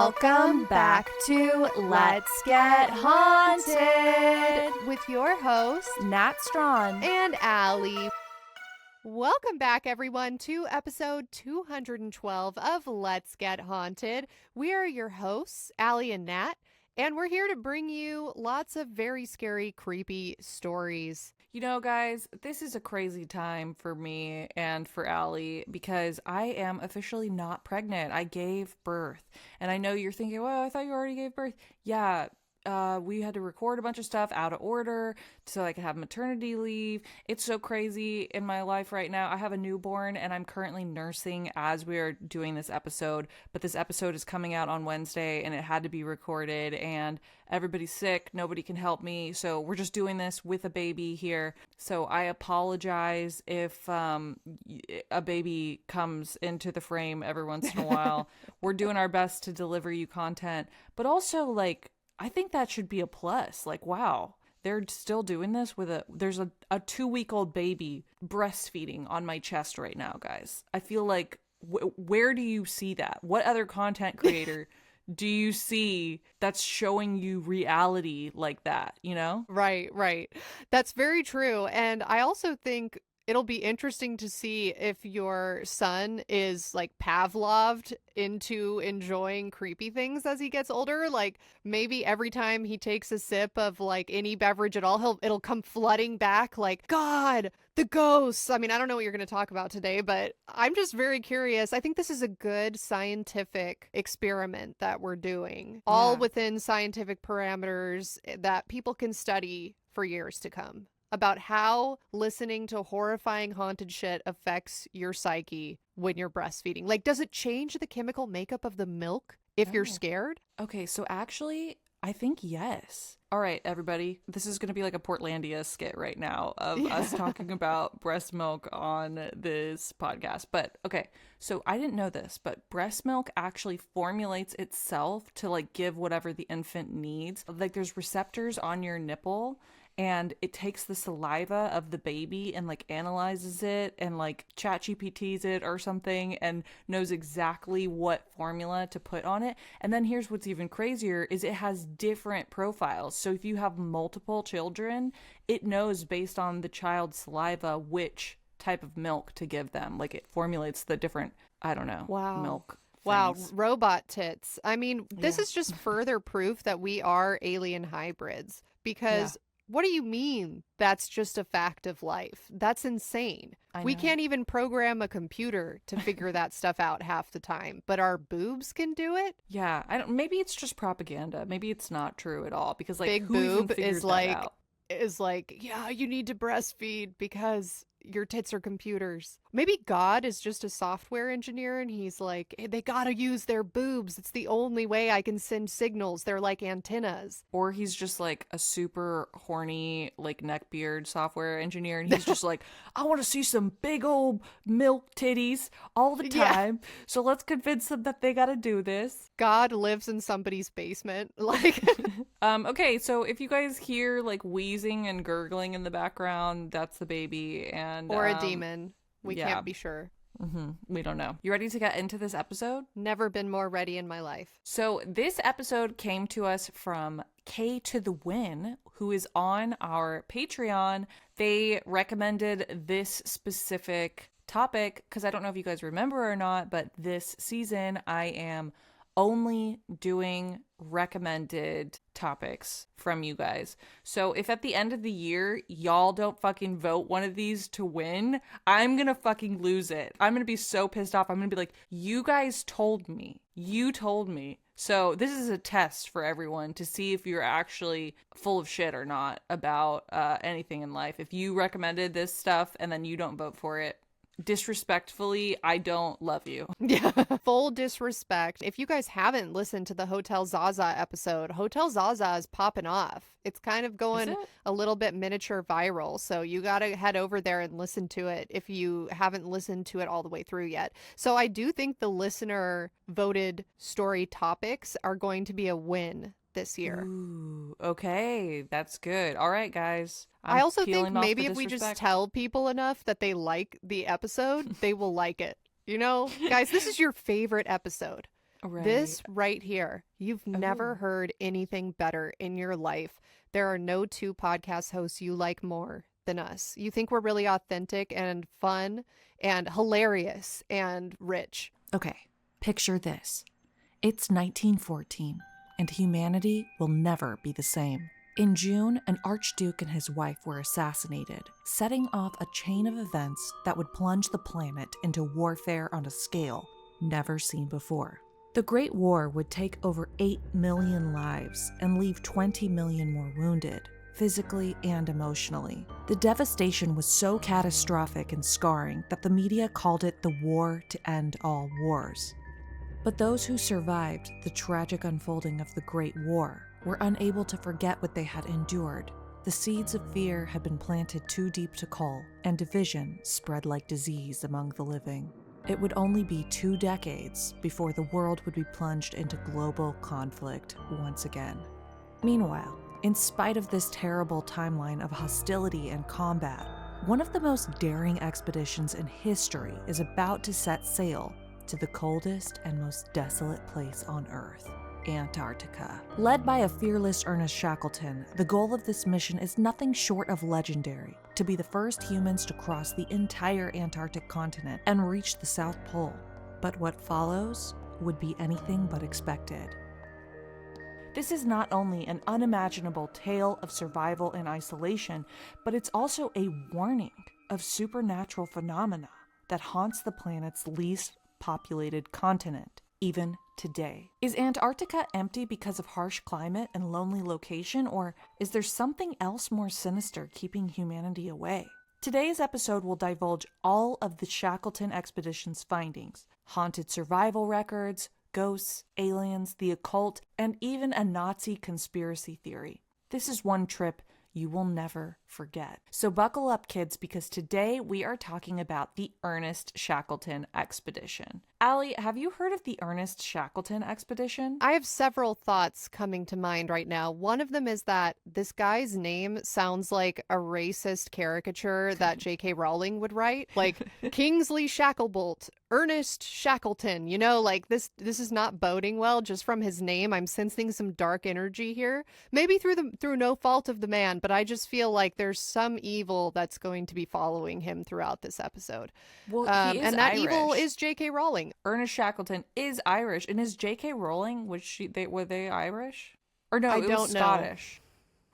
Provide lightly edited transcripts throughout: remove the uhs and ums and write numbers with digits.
Welcome back to Let's Get Haunted with your host, Nat Strawn and Allie. Welcome back, everyone, to episode 212 of Let's Get Haunted. We are your hosts, Allie and Nat, and we're here to bring you lots of very scary, creepy stories. You know, guys, this is a crazy time for me and for Allie because I am officially not pregnant. I gave birth. And I know you're thinking, well, I thought you already gave birth. Yeah, we had to record a bunch of stuff out of order so I could have maternity leave. It's so crazy in my life right now. I have a newborn and I'm currently nursing as we are doing this episode. But this episode is coming out on Wednesday and it had to be recorded and everybody's sick. Nobody can help me. So we're just doing this with a baby here. So I apologize if a baby comes into the frame every once in a while. We're doing our best to deliver you content. But also, like, I think that should be a plus. Like, wow, they're still doing this with there's a 2-week-old baby breastfeeding on my chest right now, guys. I feel like, where do you see that? What other content creator do you see that's showing you reality like that, you know? Right. That's very true. And I also think it'll be interesting to see if your son is like Pavloved into enjoying creepy things as he gets older. Like maybe every time he takes a sip of like any beverage at all, it'll come flooding back like, God, the ghosts. I mean, I don't know what you're going to talk about today, but I'm just very curious. I think this is a good scientific experiment that we're doing, all within scientific parameters that people can study for years to come, about how listening to horrifying haunted shit affects your psyche when you're breastfeeding. Like, does it change the chemical makeup of the milk if you're scared? Okay, so actually, I think yes. All right, everybody, this is going to be like a Portlandia skit right now of us talking about breast milk on this podcast. But okay, so I didn't know this, but breast milk actually formulates itself to like give whatever the infant needs. Like there's receptors on your nipple, and it takes the saliva of the baby and like analyzes it and like ChatGPTs it or something and knows exactly what formula to put on it. And then here's what's even crazier is it has different profiles. So if you have multiple children, it knows based on the child's saliva which type of milk to give them. Like it formulates the different, I don't know, milk. Wow, robot tits. I mean, this is just further proof that we are alien hybrids because what do you mean that's just a fact of life? That's insane. We can't even program a computer to figure that stuff out half the time, but our boobs can do it? Yeah, maybe it's just propaganda. Maybe it's not true at all because like Big who boob even is like, yeah, you need to breastfeed because your tits are computers. Maybe God is just a software engineer and he's like, hey, they gotta use their boobs. It's the only way I can send signals. They're like antennas. Or he's just like a super horny like neckbeard software engineer and he's just like, I want to see some big old milk titties all the time. So let's convince them that they gotta do this. God lives in somebody's basement. Like okay, so if you guys hear like wheezing and gurgling in the background, that's the baby. And or a demon. We can't be sure. We don't know. You ready to get into this episode? Never been more ready in my life. So this episode came to us from K to the Win, who is on our Patreon. They recommended this specific topic because I don't know if you guys remember or not, but this season I am only doing recommended topics from you guys. So if at the end of the year y'all don't fucking vote one of these to win, I'm gonna fucking lose it. I'm gonna be so pissed off. I'm gonna be like, you guys told me. You told me. So this is a test for everyone to see if you're actually full of shit or not about anything in life. If you recommended this stuff and then you don't vote for it, disrespectfully, I don't love you. Yeah. Full disrespect. If you guys haven't listened to the Hotel Zaza episode, Hotel Zaza is popping off. It's kind of going a little bit miniature viral. So you got to head over there and listen to it if you haven't listened to it all the way through yet. So I do think the listener voted story topics are going to be a win this year. Ooh, okay, that's good. All right, guys. I also think maybe if we just tell people enough that they like the episode, they will like it. You know, guys, this is your favorite episode. Right. This right here, you've never Oh. heard anything better in your life. There are no two podcast hosts you like more than us. You think we're really authentic and fun and hilarious and rich. Okay, picture this. It's 1914, and humanity will never be the same. In June, an archduke and his wife were assassinated, setting off a chain of events that would plunge the planet into warfare on a scale never seen before. The Great War would take over 8 million lives and leave 20 million more wounded, physically and emotionally. The devastation was so catastrophic and scarring that the media called it the war to end all wars. But those who survived the tragic unfolding of the Great War were unable to forget what they had endured. The seeds of fear had been planted too deep to cull, and division spread like disease among the living. It would only be 2 decades before the world would be plunged into global conflict once again. Meanwhile, in spite of this terrible timeline of hostility and combat, one of the most daring expeditions in history is about to set sail to the coldest and most desolate place on Earth, Antarctica. Led by a fearless Ernest Shackleton, the goal of this mission is nothing short of legendary: to be the first humans to cross the entire Antarctic continent and reach the South Pole. But what follows would be anything but expected. This is not only an unimaginable tale of survival and isolation, but it's also a warning of supernatural phenomena that haunts the planet's least populated continent, even today. Is Antarctica empty because of harsh climate and lonely location, or is there something else more sinister keeping humanity away? Today's episode will divulge all of the Shackleton Expedition's findings: haunted survival records, ghosts, aliens, the occult, and even a Nazi conspiracy theory. This is one trip you will never forget. So buckle up, kids, because today we are talking about the Ernest Shackleton Expedition. Allie, have you heard of the Ernest Shackleton Expedition? I have several thoughts coming to mind right now. One of them is that this guy's name sounds like a racist caricature that J.K. Rowling would write, like Kingsley Shacklebolt, Ernest Shackleton. You know, like this is not boding well just from his name. I'm sensing some dark energy here. Maybe through no fault of the man, but I just feel like there's some evil that's going to be following him throughout this episode. Well, he is and that Irish. evil is J.K. Rowling. Ernest Shackleton is Irish, and is J.K. Rowling, were they Irish? Or no, I it was don't know. Scottish.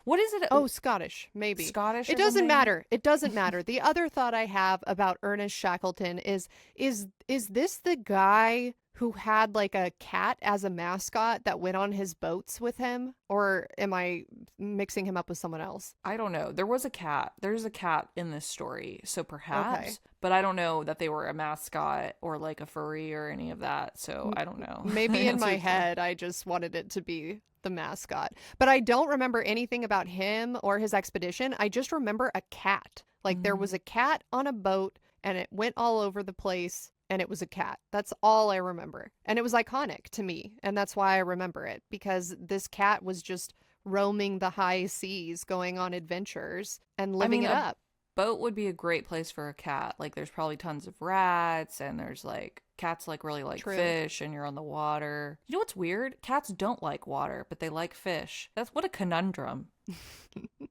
What is it? Oh, Scottish, maybe. Scottish. It doesn't matter. It doesn't matter. The other thought I have about Ernest Shackleton is this the guy who had like a cat as a mascot that went on his boats with him? Or am I mixing him up with someone else? I don't know. There was a cat. There's a cat in this story, so perhaps. Okay. But I don't know that they were a mascot or like a furry or any of that, so I don't know. Maybe in my head, I just wanted it to be the mascot. But I don't remember anything about him or his expedition. I just remember a cat. Like there was a cat on a boat and it went all over the place and it was a cat. That's all I remember. And it was iconic to me. And that's why I remember it, because this cat was just roaming the high seas, going on adventures and living it up. Boat would be a great place for a cat. Like there's probably tons of rats, and there's like cats like really like True. fish, and you're on the water. You know what's weird? Cats don't like water, but they like fish. That's what a conundrum.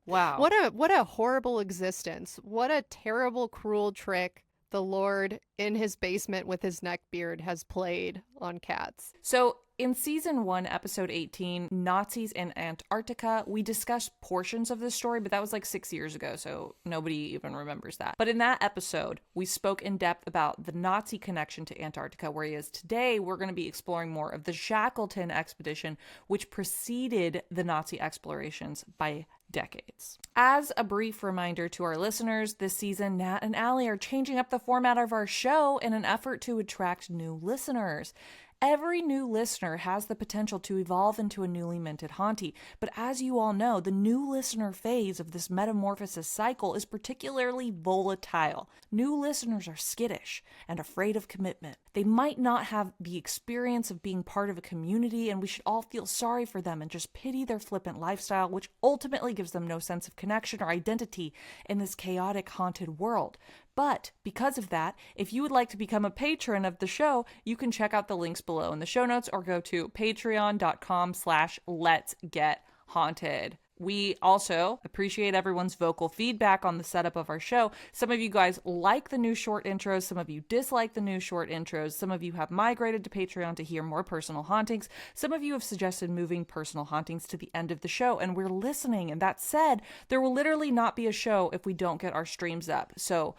Wow. What a horrible existence. What a terrible, cruel trick the Lord in his basement with his neckbeard has played on cats. So in season 1, episode 18, Nazis in Antarctica, we discussed portions of this story, but that was like 6 years ago, so nobody even remembers that. But in that episode, we spoke in depth about the Nazi connection to Antarctica, whereas today we're going to be exploring more of the Shackleton expedition, which preceded the Nazi explorations by decades. As a brief reminder to our listeners, this season, Nat and Allie are changing up the format of our show in an effort to attract new listeners. Every new listener has the potential to evolve into a newly minted Haunty, but as you all know, the new listener phase of this metamorphosis cycle is particularly volatile. New listeners are skittish and afraid of commitment. They might not have the experience of being part of a community, and we should all feel sorry for them and just pity their flippant lifestyle, which ultimately gives them no sense of connection or identity in this chaotic, haunted world. But because of that, if you would like to become a patron of the show, you can check out the links below in the show notes or go to patreon.com/letsgethaunted. We also appreciate everyone's vocal feedback on the setup of our show. Some of you guys like the new short intros. Some of you dislike the new short intros. Some of you have migrated to Patreon to hear more personal hauntings. Some of you have suggested moving personal hauntings to the end of the show, and we're listening. And that said, there will literally not be a show if we don't get our streams up. So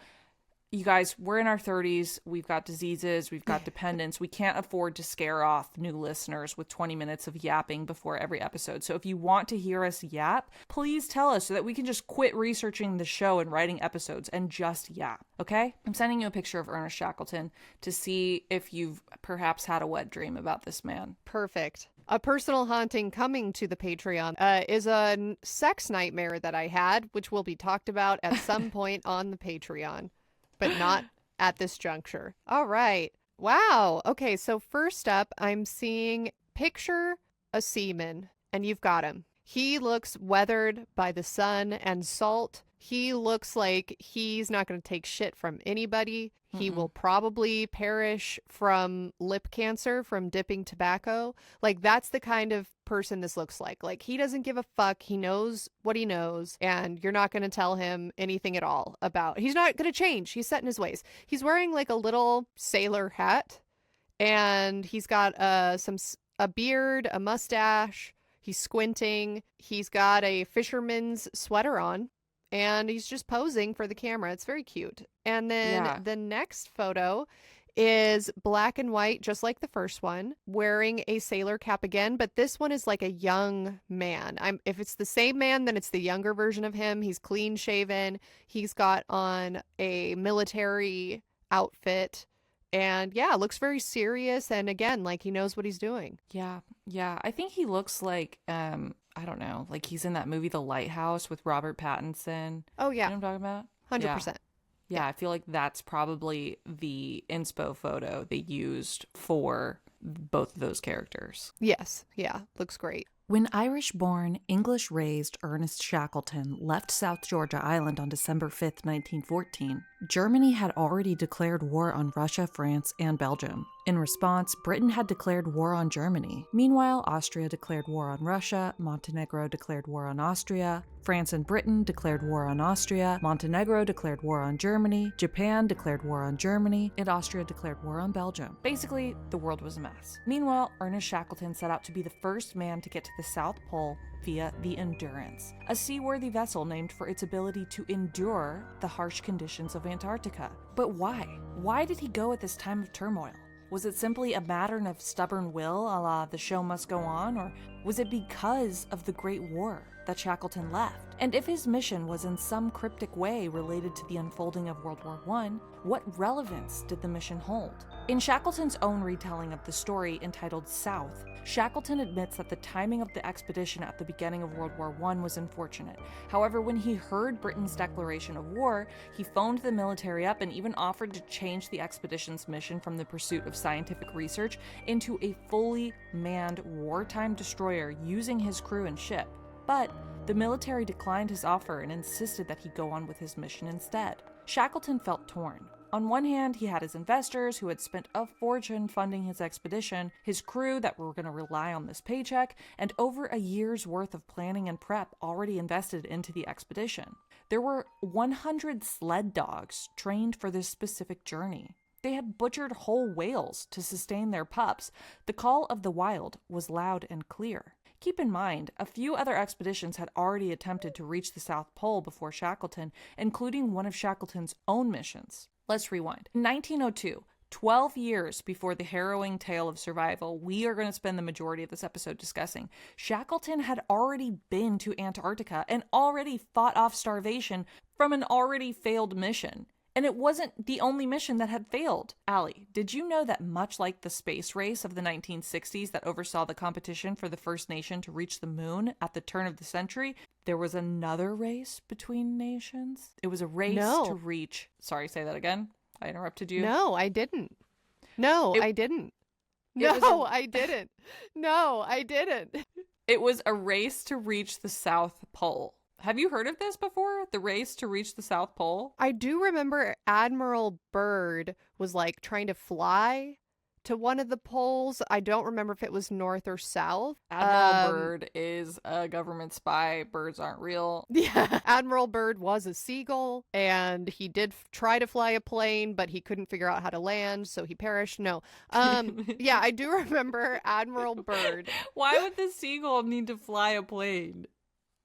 you guys, we're in our 30s. We've got diseases. We've got dependents. We can't afford to scare off new listeners with 20 minutes of yapping before every episode. So if you want to hear us yap, please tell us so that we can just quit researching the show and writing episodes and just yap, okay? I'm sending you a picture of Ernest Shackleton to see if you've perhaps had a wet dream about this man. Perfect. A personal haunting coming to the Patreon is a sex nightmare that I had, which will be talked about at some point on the Patreon. But not at this juncture. All right. Wow. Okay, so first up, I'm seeing picture a seaman, and you've got him. He looks weathered by the sun and salt. He looks like he's not going to take shit from anybody. He will probably perish from lip cancer from dipping tobacco. Like, that's the kind of person this looks like. Like, he doesn't give a fuck. He knows what he knows, and you're not going to tell him anything at all about. He's not going to change. He's set in his ways. He's wearing like a little sailor hat, and he's got a beard, a mustache. He's squinting. He's got a fisherman's sweater on. And he's just posing for the camera. It's very cute. And then the next photo is black and white, just like the first one, wearing a sailor cap again. But this one is like a young man. If it's the same man, then it's the younger version of him. He's clean shaven. He's got on a military outfit. And yeah, looks very serious. And again, like he knows what he's doing. Yeah. I think he looks like, I don't know, like he's in that movie The Lighthouse with Robert Pattinson. Oh, yeah. You know what I'm talking about? 100%. Yeah, I feel like that's probably the inspo photo they used for both of those characters. Yes. Yeah. Looks great. When Irish-born, English-raised Ernest Shackleton left South Georgia Island on December 5th, 1914, Germany had already declared war on Russia, France, and Belgium. In response, Britain had declared war on Germany. Meanwhile, Austria declared war on Russia, Montenegro declared war on Austria, France and Britain declared war on Austria, Montenegro declared war on Germany, Japan declared war on Germany, and Austria declared war on Belgium. Basically, the world was a mess. Meanwhile, Ernest Shackleton set out to be the first man to get to the South Pole via the Endurance, a seaworthy vessel named for its ability to endure the harsh conditions of Antarctica. But why? Why did he go at this time of turmoil? Was it simply a matter of stubborn will, a la the show must go on, or was it because of the Great War that Shackleton left? And if his mission was in some cryptic way related to the unfolding of World War I, what relevance did the mission hold? In Shackleton's own retelling of the story entitled South, Shackleton admits that the timing of the expedition at the beginning of World War I was unfortunate. However, when he heard Britain's declaration of war, he phoned the military up and even offered to change the expedition's mission from the pursuit of scientific research into a fully manned wartime destroyer using his crew and ship. But the military declined his offer and insisted that he go on with his mission instead. Shackleton felt torn. On one hand, he had his investors who had spent a fortune funding his expedition, his crew that were going to rely on this paycheck, and over a year's worth of planning and prep already invested into the expedition. There were 100 sled dogs trained for this specific journey. They had butchered whole whales to sustain their pups. The call of the wild was loud and clear. Keep in mind, a few other expeditions had already attempted to reach the South Pole before Shackleton, including one of Shackleton's own missions. Let's rewind. In 1902, 12 years before the harrowing tale of survival we are going to spend the majority of this episode discussing, Shackleton had already been to Antarctica and already fought off starvation from an already failed mission. And it wasn't the only mission that had failed. Allie, did you know that much like the space race of the 1960s that oversaw the competition for the first nation to reach the moon at the turn of the century, there was another race between nations? It was a race to reach... Sorry, say that again? I interrupted you? No, I didn't. I didn't. I didn't. No, I didn't. It was a race to reach the South Pole. Have you heard of this before? The race to reach the South Pole? I do remember Admiral Byrd was like trying to fly to one of the poles. I don't remember if it was north or south. Admiral Byrd is a government spy. Birds aren't real. Yeah, Admiral Byrd was a seagull, and he did try to fly a plane, but he couldn't figure out how to land, so he perished. No. Yeah, I do remember Admiral Byrd. Why would the seagull need to fly a plane?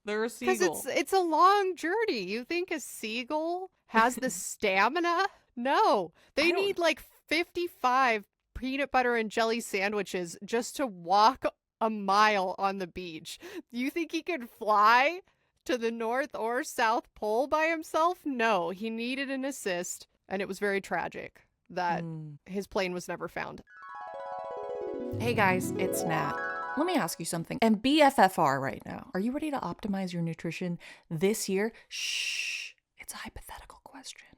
They're a seagull. Because it's a long journey. You think a seagull has the stamina? No. They need like 55 peanut butter and jelly sandwiches just to walk a mile on the beach. You think he could fly to the North or South Pole by himself? No. He needed an assist, and it was very tragic that his plane was never found. Hey guys, it's Nat. Let me ask you something. And BFFR right now. Are you ready to optimize your nutrition this year? Shh. It's a hypothetical question.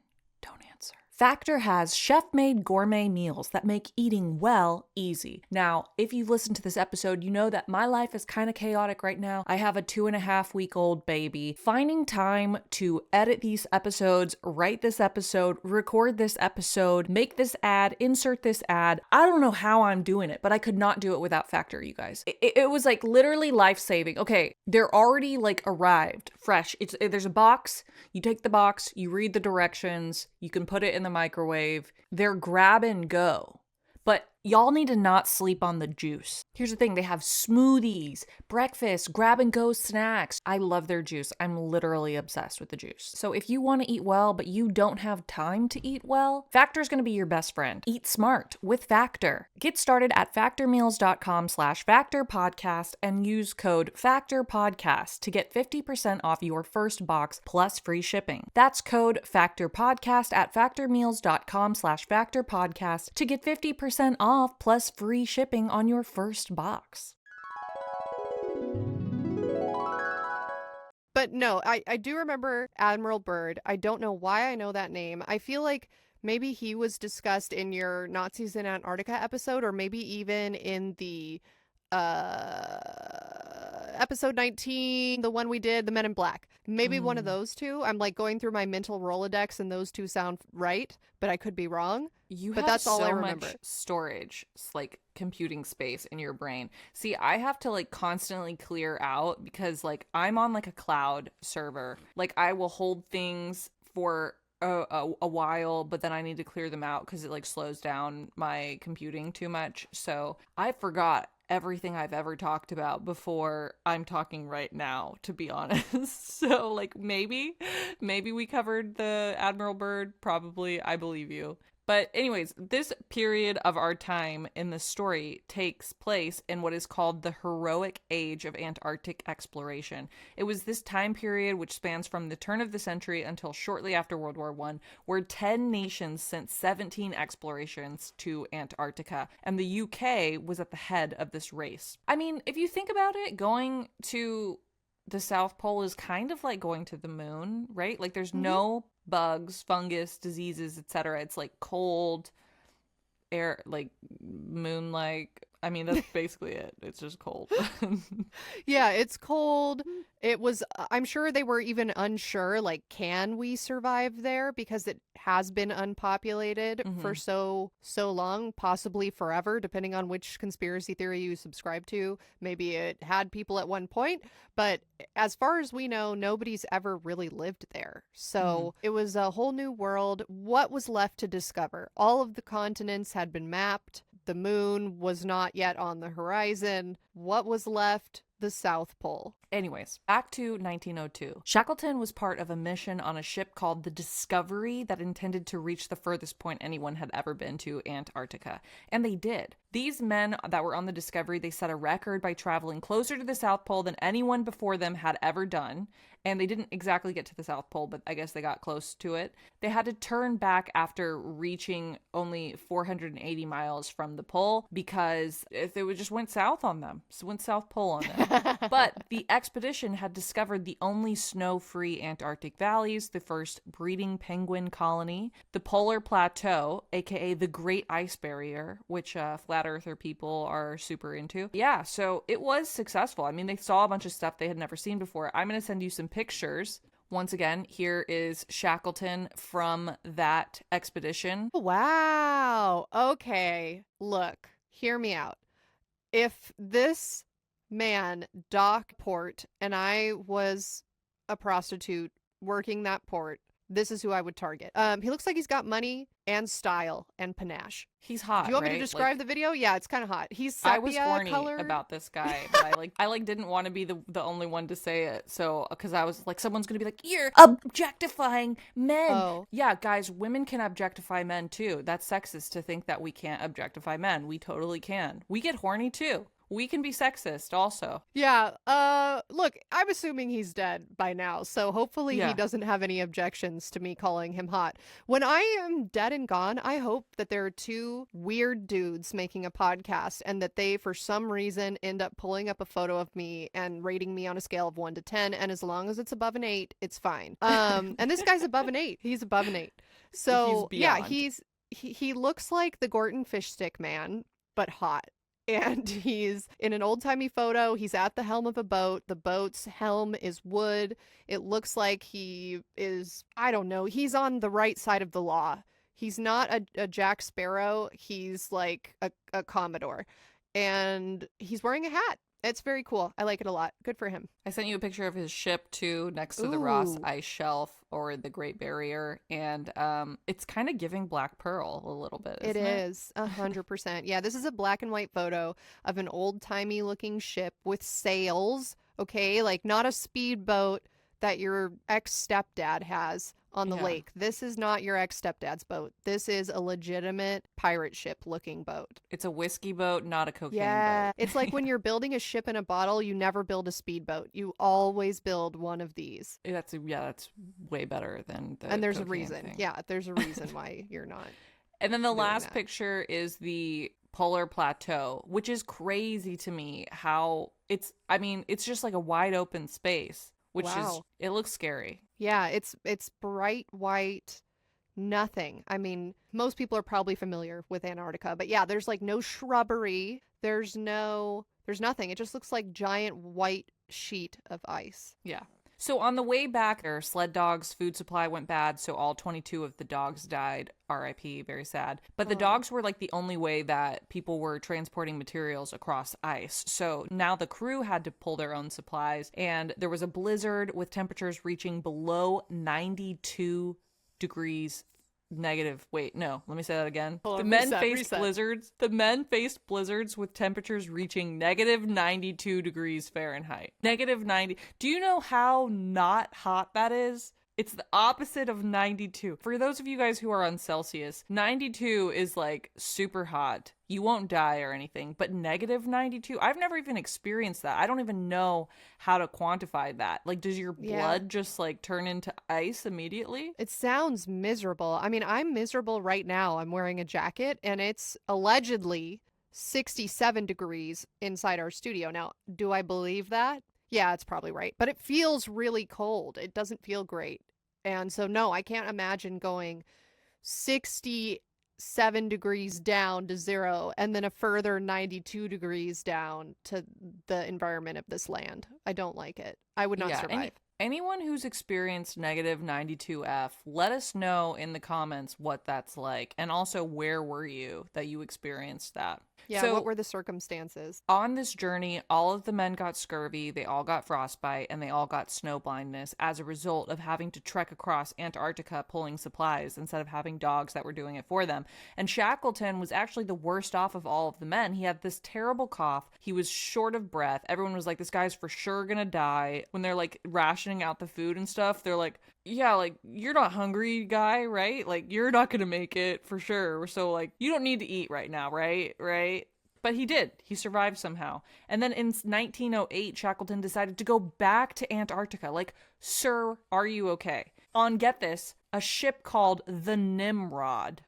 Don't answer. Factor has chef-made gourmet meals that make eating well easy. Now, if you've listened to this episode, you know that my life is kind of chaotic right now. I have a 2.5-week-old baby. Finding time to edit these episodes, write this episode, record this episode, make this ad, insert this ad. I don't know how I'm doing it, but I could not do it without Factor, you guys. It was like literally life-saving. Okay, they're already like arrived, fresh. There's a box. You take the box, you read the directions, you can put it in the microwave. They're grab and go. But y'all need to not sleep on the juice. Here's the thing, they have smoothies, breakfast, grab and go snacks. I love their juice. I'm literally obsessed with the juice. So if you want to eat well, but you don't have time to eat well, Factor is going to be your best friend. Eat smart with Factor. Get started at factormeals.com/factorpodcast and use code FACTORPODCAST to get 50% off your first box plus free shipping. That's code FACTORPODCAST at factormeals.com/factorpodcast to get 50% off plus free shipping on your first box. But no, I do remember Admiral Byrd. I don't know why I know that name. I feel like maybe he was discussed in your Nazis in Antarctica episode, or maybe even in the episode 19, the one we did, the Men in Black. Maybe one of those two. I'm like going through my mental Rolodex and those two sound right, but I could be wrong. But that's all I remember. Much storage, like computing space in your brain. See, I have to like constantly clear out because like I'm on like a cloud server. Like I will hold things for a while, but then I need to clear them out because it like slows down my computing too much. So I forgot everything I've ever talked about before I'm talking right now, to be honest. So like maybe we covered the Admiral Byrd. Probably. I believe you. But anyways, this period of our time in the story takes place in what is called the heroic age of Antarctic exploration. It was this time period which spans from the turn of the century until shortly after World War I, where 10 nations sent 17 explorations to Antarctica, and the UK was at the head of this race. I mean, if you think about it, going to the South Pole is kind of like going to the moon, right? Like there's no bugs, fungus, diseases, etc. It's like cold air, like moon-like. I mean, that's basically it. It's just cold. Yeah, it's cold. It was, I'm sure they were even unsure, like, can we survive there? Because it has been unpopulated for so long, possibly forever, depending on which conspiracy theory you subscribe to. Maybe it had people at one point, but as far as we know, nobody's ever really lived there. So it was a whole new world. What was left to discover? All of the continents had been mapped. The moon was not yet on the horizon. What was left? The South Pole. Anyways, back to 1902. Shackleton was part of a mission on a ship called the Discovery that intended to reach the furthest point anyone had ever been to, Antarctica. And they did. These men that were on the Discovery, they set a record by traveling closer to the South Pole than anyone before them had ever done. And they didn't exactly get to the South Pole, but I guess they got close to it. They had to turn back after reaching only 480 miles from the pole because if they just went south on them. So went South Pole on them. But the expedition had discovered the only snow-free Antarctic valleys, the first breeding penguin colony, the polar plateau, aka the Great Ice Barrier, which flat earther people are super into. Yeah, so it was successful. I mean, they saw a bunch of stuff they had never seen before. I'm going to send you some pictures. Once again, here is Shackleton from that expedition. Wow. Okay. Look, hear me out. If this man docked port and I was a prostitute working that port, this is who I would target. He looks like he's got money and style and panache. He's hot. Do you want me right? to describe the video? Yeah, it's kind of hot. He's I was sepia horny colored. about this guy, but I didn't want to be the only one to say it. So because I was like, someone's gonna be like, you're objectifying men. Oh. Yeah, guys, women can objectify men too. That's sexist to think that we can't objectify men. We totally can. We get horny too. We can be sexist also. Yeah, look, I'm assuming he's dead by now, so hopefully Yeah. he doesn't have any objections to me calling him hot. When I am dead and gone, I hope that there are two weird dudes making a podcast and that they, for some reason, end up pulling up a photo of me and rating me on a scale of 1 to 10, and as long as it's above an 8, it's fine. And this guy's above an 8. He's above an 8. So, yeah, he looks like the Gorton fish stick man, but hot. And he's in an old-timey photo. He's at the helm of a boat. The boat's helm is wood. It looks like he is, I don't know, he's on the right side of the law. He's not a Jack Sparrow. He's like a Commodore. And he's wearing a hat. It's very cool. I like it a lot. Good for him. I sent you a picture of his ship too, next to the Ross Ice Shelf or the Great Barrier, and it's kind of giving Black Pearl a little bit. Isn't it is 100%. Yeah, this is a black and white photo of an old-timey looking ship with sails. Okay, like not a speedboat that your ex-stepdad has on the lake. This is not your ex-stepdad's boat. This is a legitimate pirate ship looking boat. It's a whiskey boat, not a cocaine boat. It's like when you're building a ship in a bottle, you never build a speedboat. You always build one of these. That's way better than the And there's a cocaine reason. thing. Yeah, there's a reason why you're not. And then the last picture is the polar plateau, which is crazy to me how it's just like a wide open space, which it looks scary. Yeah, it's bright white, nothing. I mean, most people are probably familiar with Antarctica, but yeah, there's like no shrubbery. There's nothing. It just looks like giant white sheet of ice. Yeah. So on the way back, their sled dogs' food supply went bad, so all 22 of the dogs died. RIP, very sad. But the dogs were like the only way that people were transporting materials across ice. So now the crew had to pull their own supplies, and there was a blizzard with temperatures reaching below 92 degrees negative. Wait, no, let me say that again. The men faced blizzards with temperatures reaching negative 92 degrees Fahrenheit. Negative 90. Do you know how not hot that is? It's the opposite of 92. For those of you guys who are on Celsius, 92 is like super hot. You won't die or anything, but negative 92, I've never even experienced that. I don't even know how to quantify that. Like, does your blood just like turn into ice immediately? It sounds miserable. I mean, I'm miserable right now. I'm wearing a jacket and it's allegedly 67 degrees inside our studio. Now, do I believe that? Yeah, it's probably right. But it feels really cold. It doesn't feel great. And so, no, I can't imagine going 67 degrees down to 0 and then a further 92 degrees down to the environment of this land. I don't like it. I would not survive. Anyone who's experienced negative 92F, let us know in the comments what that's like. And also, where were you that you experienced that? Yeah, so, what were the circumstances? On this journey, all of the men got scurvy, they all got frostbite, and they all got snow blindness as a result of having to trek across Antarctica pulling supplies instead of having dogs that were doing it for them. And Shackleton was actually the worst off of all of the men. He had this terrible cough. He was short of breath. Everyone was like, this guy's for sure gonna die. When they're like rationing out the food and stuff, they're like, yeah, like, you're not hungry, guy, right? Like, you're not gonna make it for sure. So, like, you don't need to eat right now, right? But he did. He survived somehow. And then in 1908, Shackleton decided to go back to Antarctica. Like, sir, are you okay? On, get this, a ship called the Nimrod.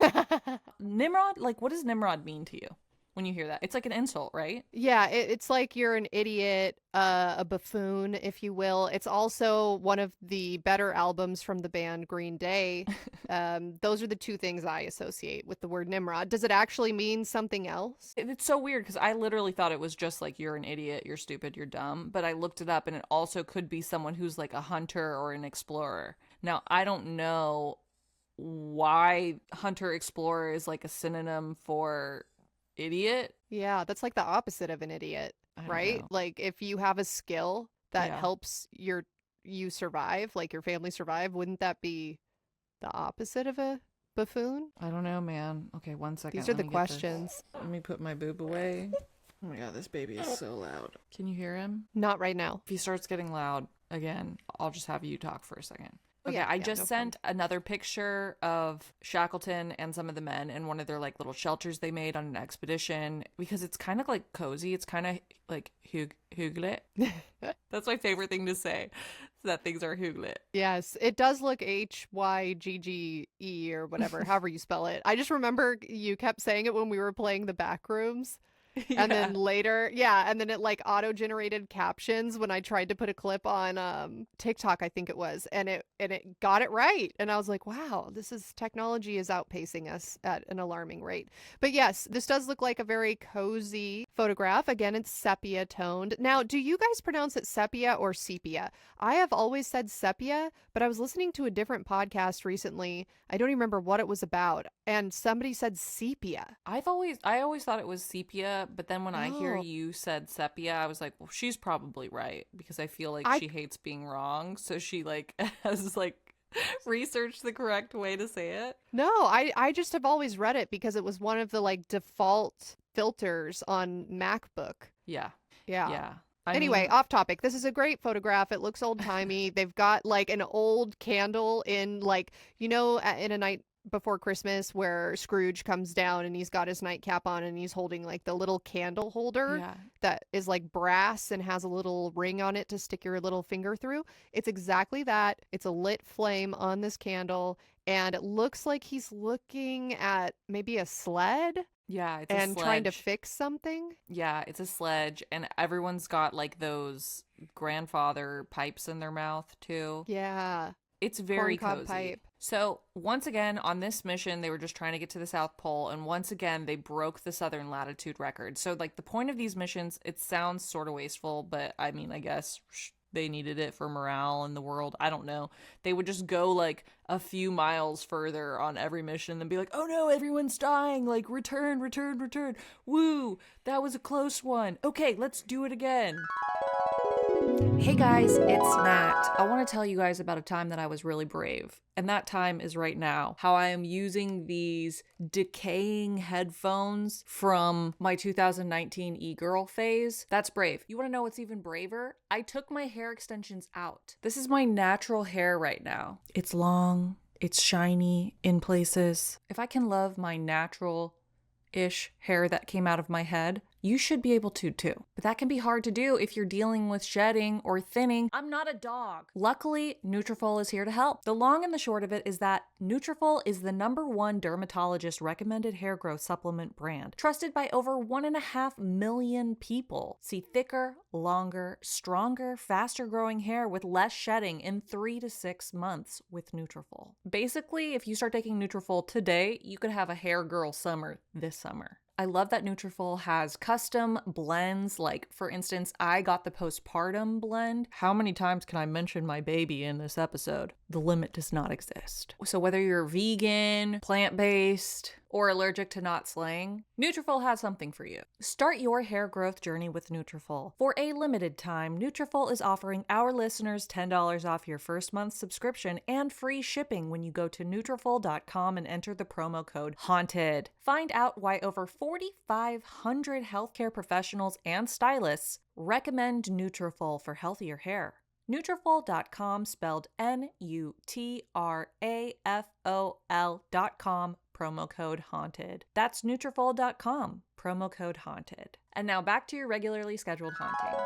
Nimrod? Like, what does Nimrod mean to you? when you hear that. It's like an insult, right? Yeah, it's like you're an idiot, a buffoon, if you will. It's also one of the better albums from the band Green Day. Those are the two things I associate with the word Nimrod. Does it actually mean something else? It's so weird because I literally thought it was just like you're an idiot, you're stupid, you're dumb. But I looked it up and it also could be someone who's like a hunter or an explorer. Now, I don't know why hunter explorer is like a synonym for idiot. Yeah, that's like the opposite of an idiot, I don't right? know. Like if you have a skill that Yeah. helps you survive, like your family survive, wouldn't that be the opposite of a buffoon? I don't know, man. Okay, one second. These are Let the me get this. questions. Let me put my boob away. Oh my god, this baby is so loud. Can you hear him? Not right now. If he starts getting loud again, I'll just have you talk for a second. Oh, Okay, yeah, I yeah, just no sent another picture of Shackleton and some of the men in one of their like little shelters they made on an expedition because it's kind of like cozy. It's kind of like huglet. That's my favorite thing to say. That things are huglet. Yes, it does look HYGGE or whatever, however you spell it. I just remember you kept saying it when we were playing the back rooms. And then later, and then it like auto-generated captions when I tried to put a clip on TikTok, I think it was, and it got it right. And I was like, wow, technology is outpacing us at an alarming rate. But yes, this does look like a very cozy photograph. Again, it's sepia toned. Now, do you guys pronounce it sepia or sepia? I have always said sepia, but I was listening to a different podcast recently. I don't even remember what it was about, and somebody said sepia. I always thought it was sepia, but then when I hear Oh. you said sepia, I was like, well, she's probably right because I feel like she hates being wrong, so she like has like researched the correct way to say it. No, I just have always read it because it was one of the like default filters on MacBook. Yeah. Yeah. Yeah. Anyway, off topic. This is a great photograph. It looks old-timey. They've got like an old candle in like, in A Night Before Christmas where Scrooge comes down and he's got his nightcap on and he's holding like the little candle holder that is like brass and has a little ring on it to stick your little finger through. It's exactly that. It's a lit flame on this candle and it looks like he's looking at maybe a sled. Yeah, it's and trying to fix something. Yeah, it's a sledge, and everyone's got like those grandfather pipes in their mouth too. Yeah. It's very Corncob cozy. pipe. So once again, on this mission, they were just trying to get to the South Pole, and once again, they broke the southern latitude record. So like the point of these missions, it sounds sort of wasteful, but I mean, I guess they needed it for morale in the world. I don't know. They would just go like a few miles further on every mission and be like, oh no, everyone's dying. Like, return, return, return. Woo, that was a close one. Okay, let's do it again. Hey guys, it's Nat. I want to tell you guys about a time that I was really brave. And that time is right now. How I am using these decaying headphones from my 2019 e-girl phase. That's brave. You want to know what's even braver? I took my hair extensions out. This is my natural hair right now. It's long, it's shiny in places. If I can love my natural-ish hair that came out of my head, you should be able to too. But that can be hard to do if you're dealing with shedding or thinning. I'm not a dog. Luckily, NUTRAFOL is here to help. The long and the short of it is that NUTRAFOL is the #1 dermatologist recommended hair growth supplement brand, trusted by over 1.5 million people. See thicker, longer, stronger, faster growing hair with less shedding in 3 to 6 months with NUTRAFOL. Basically, if you start taking NUTRAFOL today, you could have a hair girl summer this summer. I love that NUTRAFOL has custom blends. Like, for instance, I got the postpartum blend. How many times can I mention my baby in this episode? The limit does not exist. So whether you're vegan, plant-based, or allergic to not slaying, NUTRAFOL has something for you. Start your hair growth journey with NUTRAFOL. For a limited time, NUTRAFOL is offering our listeners $10 off your first month's subscription and free shipping when you go to NUTRAFOL.com and enter the promo code HAUNTED. Find out why over 4,500 healthcare professionals and stylists recommend NUTRAFOL for healthier hair. NUTRAFOL.com, spelled NUTRAFOL.com, promo code HAUNTED. That's NUTRAFOL.com, promo code HAUNTED. And now back to your regularly scheduled haunting.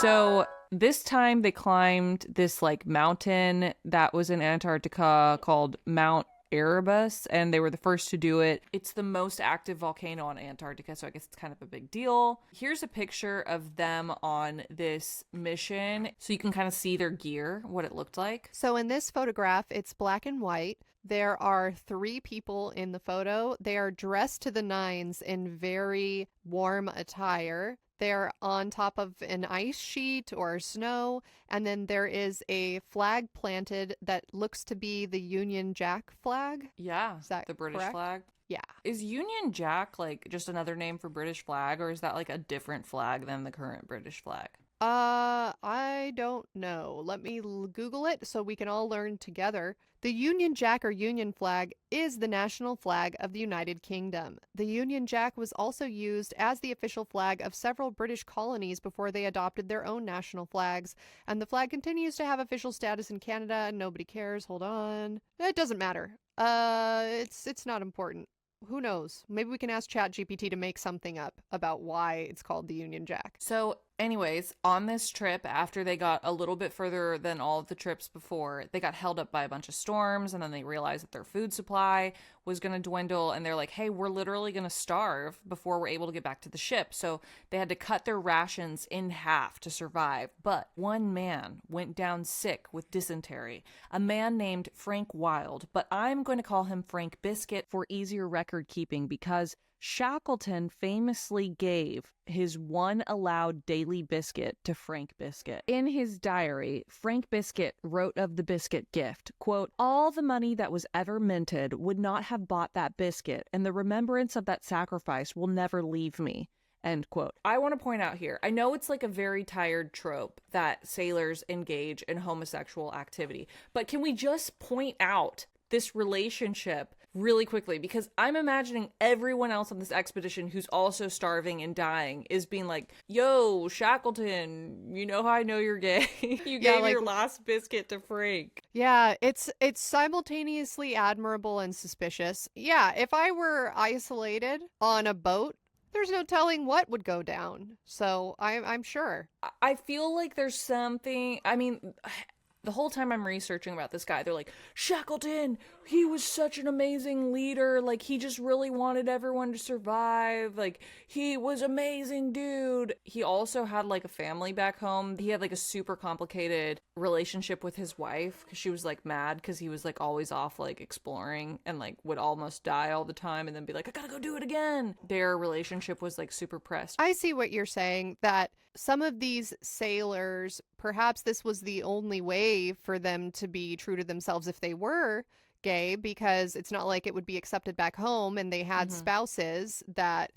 So this time they climbed this like mountain that was in Antarctica called Mount Erebus, and they were the first to do it. It's the most active volcano on Antarctica, so I guess it's kind of a big deal. Here's a picture of them on this mission, so you can kind of see their gear, what it looked like. So in this photograph, it's black and white. There are 3 people in the photo. They are dressed to the nines in very warm attire. They're on top of an ice sheet or snow, and then there is a flag planted that looks to be the Union Jack flag. Yeah, Is that the British correct? flag. Yeah. Is Union Jack like just another name for British flag, or is that like a different flag than the current British flag? I don't know. Let me Google it so we can all learn together. The Union Jack or Union flag is the national flag of the United Kingdom. The Union Jack was also used as the official flag of several British colonies before they adopted their own national flags, and the flag continues to have official status in Canada and nobody cares. Hold on. It doesn't matter. It's not important. Who knows? Maybe we can ask ChatGPT to make something up about why it's called the Union Jack. So, anyways, on this trip, after they got a little bit further than all of the trips before, they got held up by a bunch of storms, and then they realized that their food supply was going to dwindle, and they're like, hey, we're literally going to starve before we're able to get back to the ship. So they had to cut their rations in half to survive. But one man went down sick with dysentery, a man named Frank Wild, but I'm going to call him Frank Biscuit for easier record keeping because Shackleton famously gave his one allowed daily biscuit to Frank Biscuit. In his diary, Frank Biscuit wrote of the biscuit gift, quote, all the money that was ever minted would not have bought that biscuit, and the remembrance of that sacrifice will never leave me. End quote. I want to point out here, I know it's like a very tired trope that sailors engage in homosexual activity, but can we just point out this relationship really quickly, because I'm imagining everyone else on this expedition who's also starving and dying is being like, yo, Shackleton, you know how I know you're gay? You gave your last biscuit to Frank. Yeah, it's simultaneously admirable and suspicious. Yeah, if I were isolated on a boat, there's no telling what would go down. So I'm sure. I feel like there's something, I mean, the whole time I'm researching about this guy, they're like, Shackleton, he was such an amazing leader. Like, he just really wanted everyone to survive. Like, he was amazing, dude. He also had, like, a family back home. He had, like, a super complicated relationship with his wife because she was, like, mad because he was, like, always off, like, exploring and, like, would almost die all the time and then be like, I gotta go do it again. Their relationship was, like, super pressed. I see what you're saying, that some of these sailors, perhaps this was the only way for them to be true to themselves if they were gay, because it's not like it would be accepted back home, and they had spouses that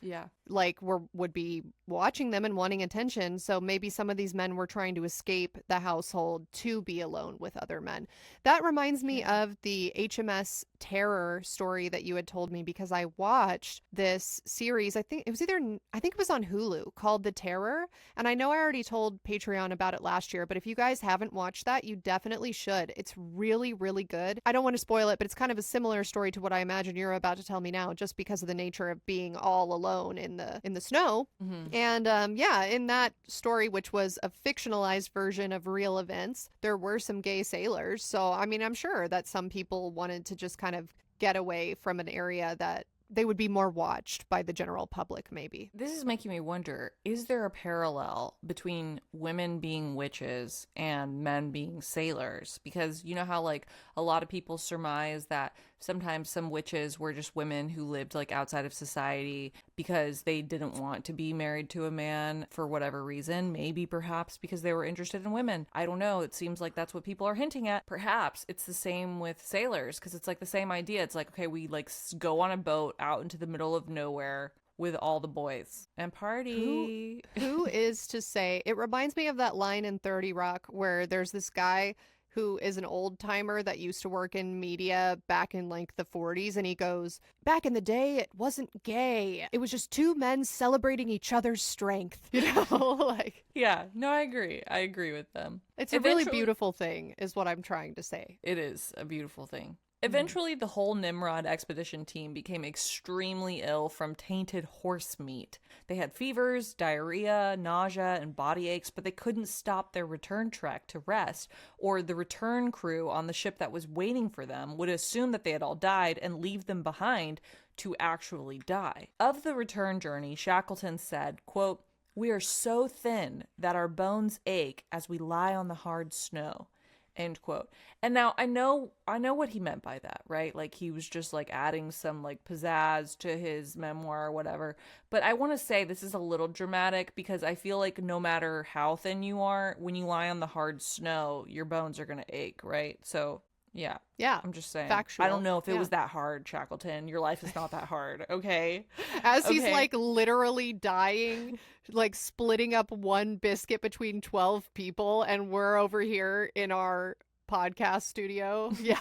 like would be watching them and wanting attention. So maybe some of these men were trying to escape the household to be alone with other men. That reminds me of the HMS Terror story that you had told me, because I watched this series. I think it was on Hulu, called The Terror, and I know I already told Patreon about it last year, but if you guys haven't watched that, you definitely should. It's really, really good. I don't want to spoil it, but it's kind of a similar story to what I imagine you're about to tell me now, just because of the nature of being all alone in the snow. And in that story, which was a fictionalized version of real events, there were some gay sailors. So I mean, I'm sure that some people wanted to just kind of get away from an area that they would be more watched by the general public, maybe. This is making me wonder, is there a parallel between women being witches and men being sailors? Because you know how, like, a lot of people surmise that sometimes some witches were just women who lived, like, outside of society because they didn't want to be married to a man for whatever reason. Maybe perhaps because they were interested in women. I don't know. It seems like that's what people are hinting at. Perhaps it's the same with sailors, because it's like the same idea. It's like, okay, we like go on a boat out into the middle of nowhere with all the boys and party. Who is to say? It reminds me of that line in 30 Rock where there's this guy who is an old timer that used to work in media back in like the 40s, and he goes, back in the day it wasn't gay, it was just two men celebrating each other's strength. You know, like, yeah, no, I agree with them. It's a really beautiful thing is what I'm trying to say. It is a beautiful thing. Eventually, the whole Nimrod expedition team became extremely ill from tainted horse meat. They had fevers, diarrhea, nausea, and body aches, but they couldn't stop their return trek to rest, or the return crew on the ship that was waiting for them would assume that they had all died and leave them behind to actually die. Of the return journey, Shackleton said, quote, "We are so thin that our bones ache as we lie on the hard snow." End quote. And now I know what he meant by that, right? Like he was just like adding some like pizzazz to his memoir or whatever. But I want to say this is a little dramatic because I feel like no matter how thin you are, when you lie on the hard snow, your bones are going to ache, right? So yeah. Yeah. I'm just saying. Factual. I don't know if it was that hard, Shackleton. Your life is not that hard, okay? As he's like literally dying, like splitting up one biscuit between 12 people, and we're over here in our podcast studio. Yeah.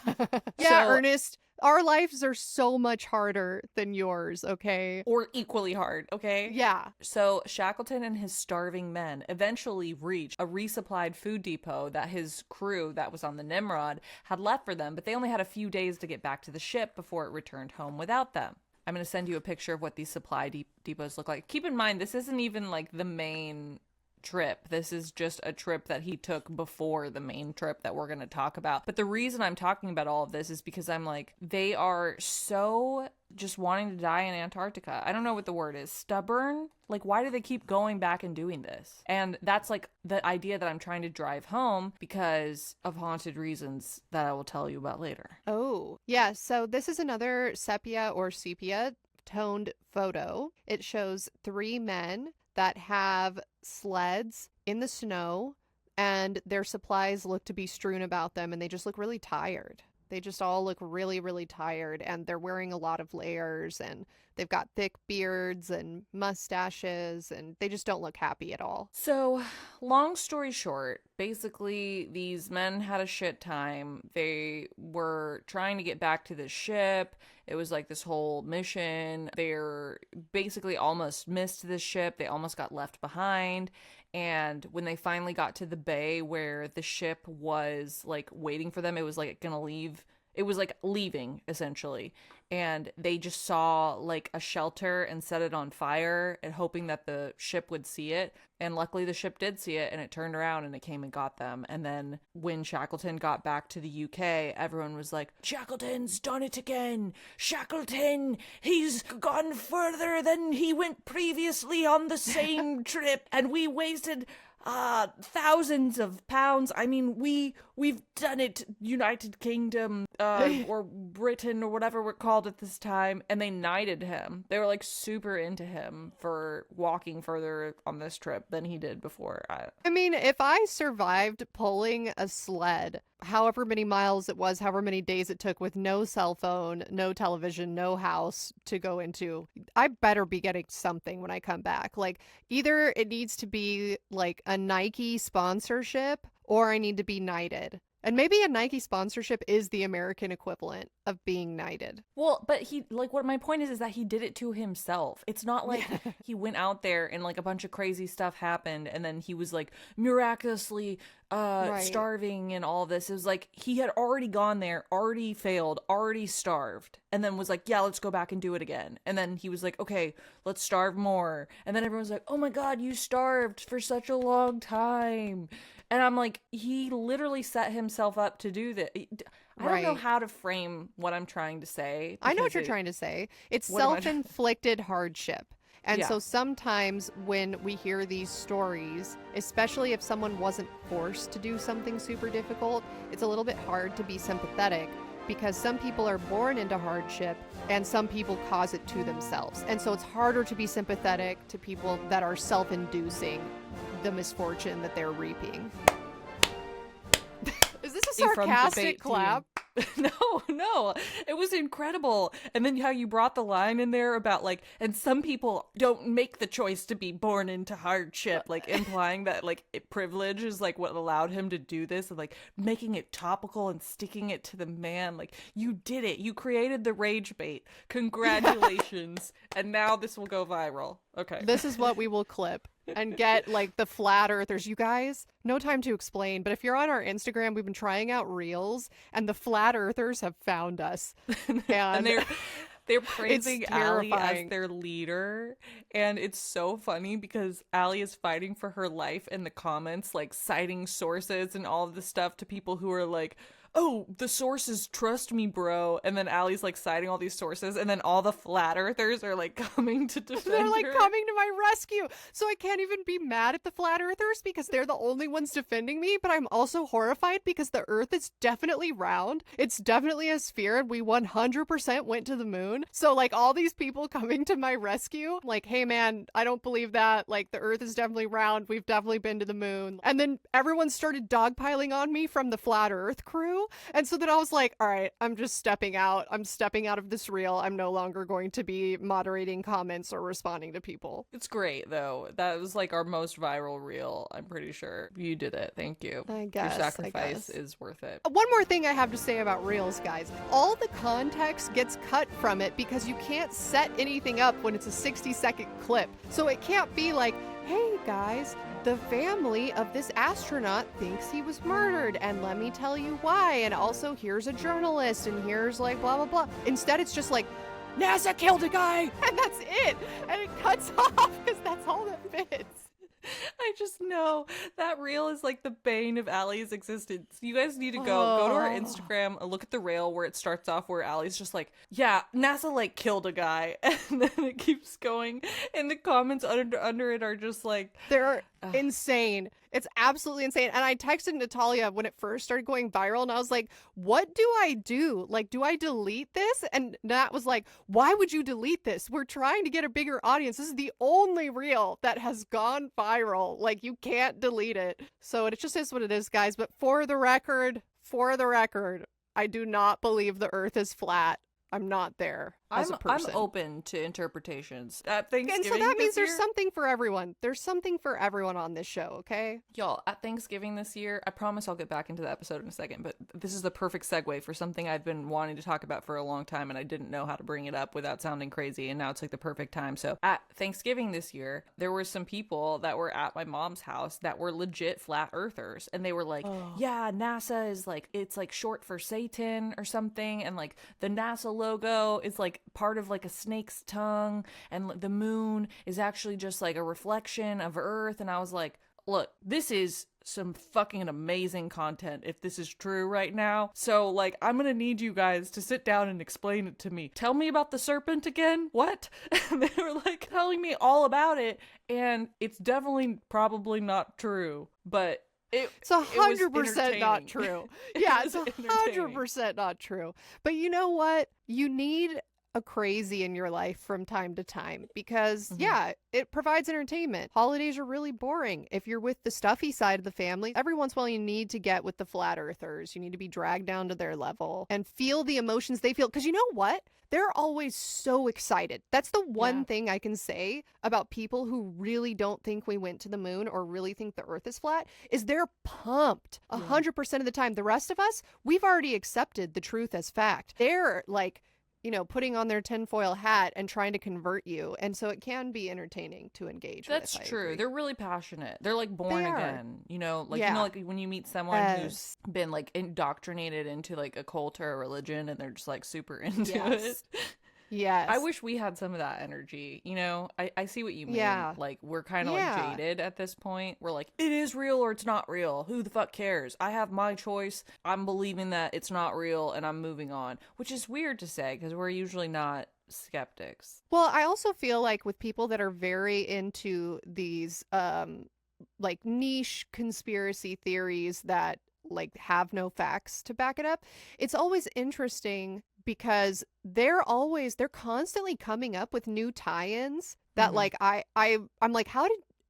Yeah, So- Ernest, our lives are so much harder than yours, okay? Or equally hard, okay? Yeah. So Shackleton and his starving men eventually reached a resupplied food depot that his crew that was on the Nimrod had left for them, but they only had a few days to get back to the ship before it returned home without them. I'm going to send you a picture of what these supply depots look like. Keep in mind, this isn't even like the main trip. This is just a trip that he took before the main trip that we're going to talk about. But the reason I'm talking about all of this is because I'm like, they are so just wanting to die in Antarctica. I don't know what the word is. Stubborn? Like, why do they keep going back and doing this? And that's like the idea that I'm trying to drive home because of haunted reasons that I will tell you about later. Oh, yeah. So this is another sepia toned photo. It shows 3 men that have sleds in the snow, and their supplies look to be strewn about them, and they just look really tired. They just all look really, really tired, and they're wearing a lot of layers, and they've got thick beards and mustaches, and they just don't look happy at all. So, long story short, basically, these men had a shit time. They were trying to get back to the ship. It was like this whole mission. They're basically almost missed the ship. They almost got left behind. And when they finally got to the bay where the ship was like waiting for them, it was like gonna leave. It was like leaving essentially. And they just saw like a shelter and set it on fire and hoping that the ship would see it. And luckily the ship did see it and it turned around and it came and got them. And then when Shackleton got back to the UK, everyone was like, "Shackleton's done it again. Shackleton, he's gone further than he went previously on the same trip. And we wasted thousands of pounds. I mean, we've done it, United Kingdom, or Britain, or whatever we're called at this time." And they knighted him. They were like super into him for walking further on this trip than he did before. I mean, if I survived pulling a sled, however many miles it was, however many days it took, with no cell phone, no television, no house to go into, I better be getting something when I come back. Like, either it needs to be like a Nike sponsorship, or I need to be knighted. And maybe a Nike sponsorship is the American equivalent of being knighted. Well, but he, like, what my point is that he did it to himself. It's not like he went out there and like a bunch of crazy stuff happened and then he was like miraculously starving and all this. It was like he had already gone there, already failed, already starved, and then was like, "Yeah, let's go back and do it again." And then he was like, "Okay, let's starve more." And then everyone's like, "Oh my God, you starved for such a long time." And I'm like, he literally set himself up to do that. I don't know how to frame what I'm trying to say. I know what you're trying to say. It's self-inflicted hardship. And so sometimes when we hear these stories, especially if someone wasn't forced to do something super difficult, it's a little bit hard to be sympathetic because some people are born into hardship and some people cause it to themselves. And so it's harder to be sympathetic to people that are self-inducing the misfortune that they're reaping. Is this a sarcastic clap? No, it was incredible. And then how you brought the line in there about like, and some people don't make the choice to be born into hardship, like implying that like privilege is like what allowed him to do this, and like making it topical and sticking it to the man. Like, you did it. You created the rage bait. Congratulations. And now this will go viral. Okay. This is what we will clip. and get like the flat earthers. You guys, no time to explain, but if you're on our Instagram, we've been trying out reels and the flat earthers have found us. And And they're praising Allie as terrifying. their leader, and it's so funny because Allie is fighting for her life in the comments, like citing sources and all of this stuff to people who are like, oh, the sources trust me, bro. And then Allie's like citing all these sources, and then all the flat earthers are like coming to defend They're like her. coming to my rescue. So I can't even be mad at the flat earthers because they're the only ones defending me, but I'm also horrified because the earth is definitely round. It's definitely a sphere and we 100% went to the moon. So like all these people coming to my rescue, like, hey man, I don't believe that. Like the earth is definitely round. We've definitely been to the moon. And then everyone started dogpiling on me from the flat earth crew. And so then I was like, all right, I'm just stepping out. I'm stepping out of this reel. I'm no longer going to be moderating comments or responding to people. It's great though. That was like our most viral reel, I'm pretty sure. You did it. Thank you. I guess. Your sacrifice is worth it. One more thing I have to say about reels, guys. All the context gets cut from it because you can't set anything up when it's a 60-second clip. So it can't be like, hey guys, the family of this astronaut thinks he was murdered, and let me tell you why. And also, here's a journalist, and here's like blah, blah, blah. Instead, it's just like, NASA killed a guy, and that's it. And it cuts off because that's all that fits. I just know that reel is like the bane of Allie's existence. You guys need to go to our Instagram, look at the rail where it starts off where Allie's just like, yeah, NASA like killed a guy, and then it keeps going, and the comments under it are just like, they're insane. It's absolutely insane. And I texted Natalia when it first started going viral, and I was like, what do I do? Like, do I delete this? And Nat was like, why would you delete this? We're trying to get a bigger audience. This is the only reel that has gone viral. Like, you can't delete it. So it just is what it is, guys. But for the record, I do not believe the earth is flat. I'm not there as a person. I'm open to interpretations. At Thanksgiving, and so that means this there's year, something for everyone. There's something for everyone on this show, okay? y'all, at Thanksgiving this year, I promise I'll get back into the episode in a second, but this is the perfect segue for something I've been wanting to talk about for a long time, and I didn't know how to bring it up without sounding crazy, and now it's like the perfect time. So at Thanksgiving this year, there were some people that were at my mom's house that were legit flat earthers, and they were like, yeah, NASA is like, it's like short for Satan or something, and like the NASA logo is like part of like a snake's tongue, and the moon is actually just like a reflection of Earth. And I was like, look, this is some fucking amazing content if this is true right now. So like, I'm gonna need you guys to sit down and explain it to me. Tell me about the serpent again. What? And they were like telling me all about it, and it's definitely probably not true, but it's 100% not true. Yeah, it's entertaining. 100% not true. But you know what? You need a crazy in your life from time to time because, yeah, it provides entertainment. Holidays are really boring. If you're with the stuffy side of the family, every once in a while you need to get with the flat earthers. You need to be dragged down to their level and feel the emotions they feel. Because you know what? They're always so excited. That's the one thing I can say about people who really don't think we went to the moon or really think the earth is flat is they're pumped 100% of the time. The rest of us, we've already accepted the truth as fact. They're like, you know, putting on their tinfoil hat and trying to convert you. And so it can be entertaining to engage with. That's true. They're really passionate. They're like born again, you know, like, Yeah. you know, like when you meet someone who's been like indoctrinated into like a cult or a religion and they're just like super into it. Yes. I wish we had some of that energy, you know? I see what you mean. Yeah. Like, we're kind of like jaded at this point. We're like, it is real or it's not real. Who the fuck cares? I have my choice. I'm believing that it's not real and I'm moving on. Which is weird to say because we're usually not skeptics. Well, I also feel like with people that are very into these like niche conspiracy theories that like have no facts to back it up, it's always interesting because they're constantly coming up with new tie-ins that like I'm like,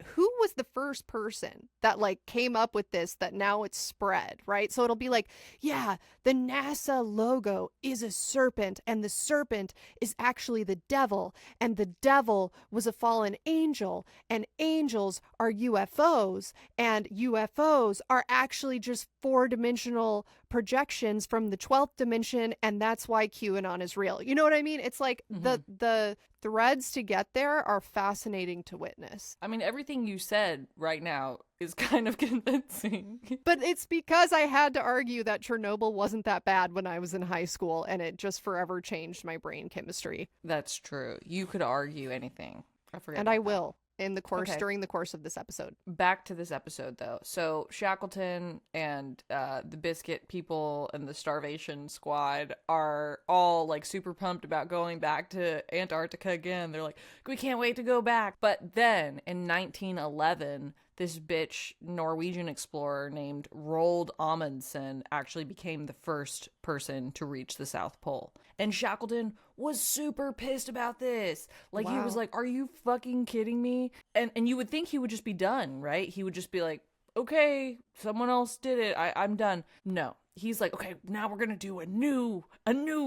who was the first person that like came up with this that now it's spread, right? So it'll be like, yeah, the NASA logo is a serpent and the serpent is actually the devil and the devil was a fallen angel and angels are UFOs and UFOs are actually just four-dimensional projections from the 12th dimension, and that's why QAnon is real. You know what I mean? It's like the threads to get there are fascinating to witness. I mean, everything you said right now is kind of convincing. But it's because I had to argue that Chernobyl wasn't that bad when I was in high school, and it just forever changed my brain chemistry. That's true. You could argue anything. I forget. And I will in the course Okay. during the course of this episode. Back to this episode, though. So Shackleton and the Biscuit people and the Starvation Squad are all like super pumped about going back to Antarctica again. They're like, we can't wait to go back. But then in 1911, this bitch Norwegian explorer named Roald Amundsen actually became the first person to reach the South Pole. And Shackleton was super pissed about this. Like, he was like, are you fucking kidding me? And you would think he would just be done, right? He would just be like, okay, someone else did it. I'm done. No. He's like, okay, now we're going to do a new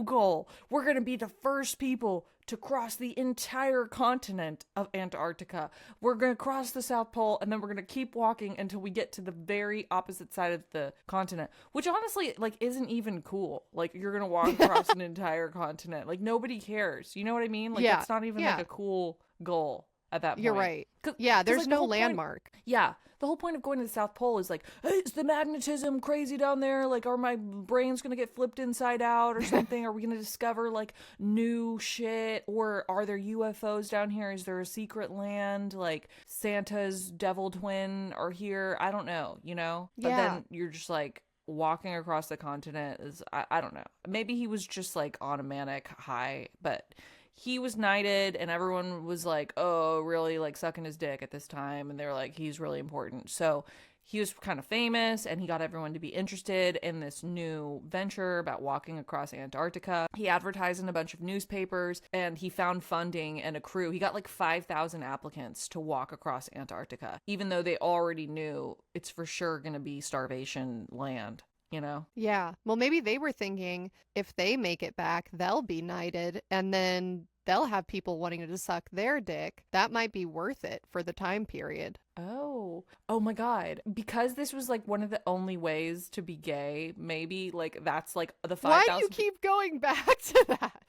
goal. We're going to be the first people to cross the entire continent of Antarctica. We're going to cross the South Pole, and then we're going to keep walking until we get to the very opposite side of the continent, which honestly, like, isn't even cool. Like, you're going to walk across an entire continent. Like, nobody cares. You know what I mean? Like, it's not even like a cool goal at that point. You're right. Yeah, there's like, no landmark. The whole point of going to the South Pole is like, hey, is the magnetism crazy down there? Like, are my brains going to get flipped inside out or something? Are we going to discover like new shit? Or are there UFOs down here? Is there a secret land? Like Santa's devil twin are here? I don't know, you know? But then you're just like walking across the continent is, I don't know. Maybe he was just like on a manic high, but he was knighted and everyone was like, oh, really, like sucking his dick at this time. And they were like, he's really important. So he was kind of famous and he got everyone to be interested in this new venture about walking across Antarctica. He advertised in a bunch of newspapers and he found funding and a crew. He got like 5,000 applicants to walk across Antarctica, even though they already knew it's for sure going to be starvation land. You know? Yeah. Well, maybe they were thinking if they make it back, they'll be knighted and then they'll have people wanting to suck their dick. That might be worth it for the time period. Oh my God. Because this was like one of the only ways to be gay, maybe like that's like the 5,000. Why do you keep going back to that?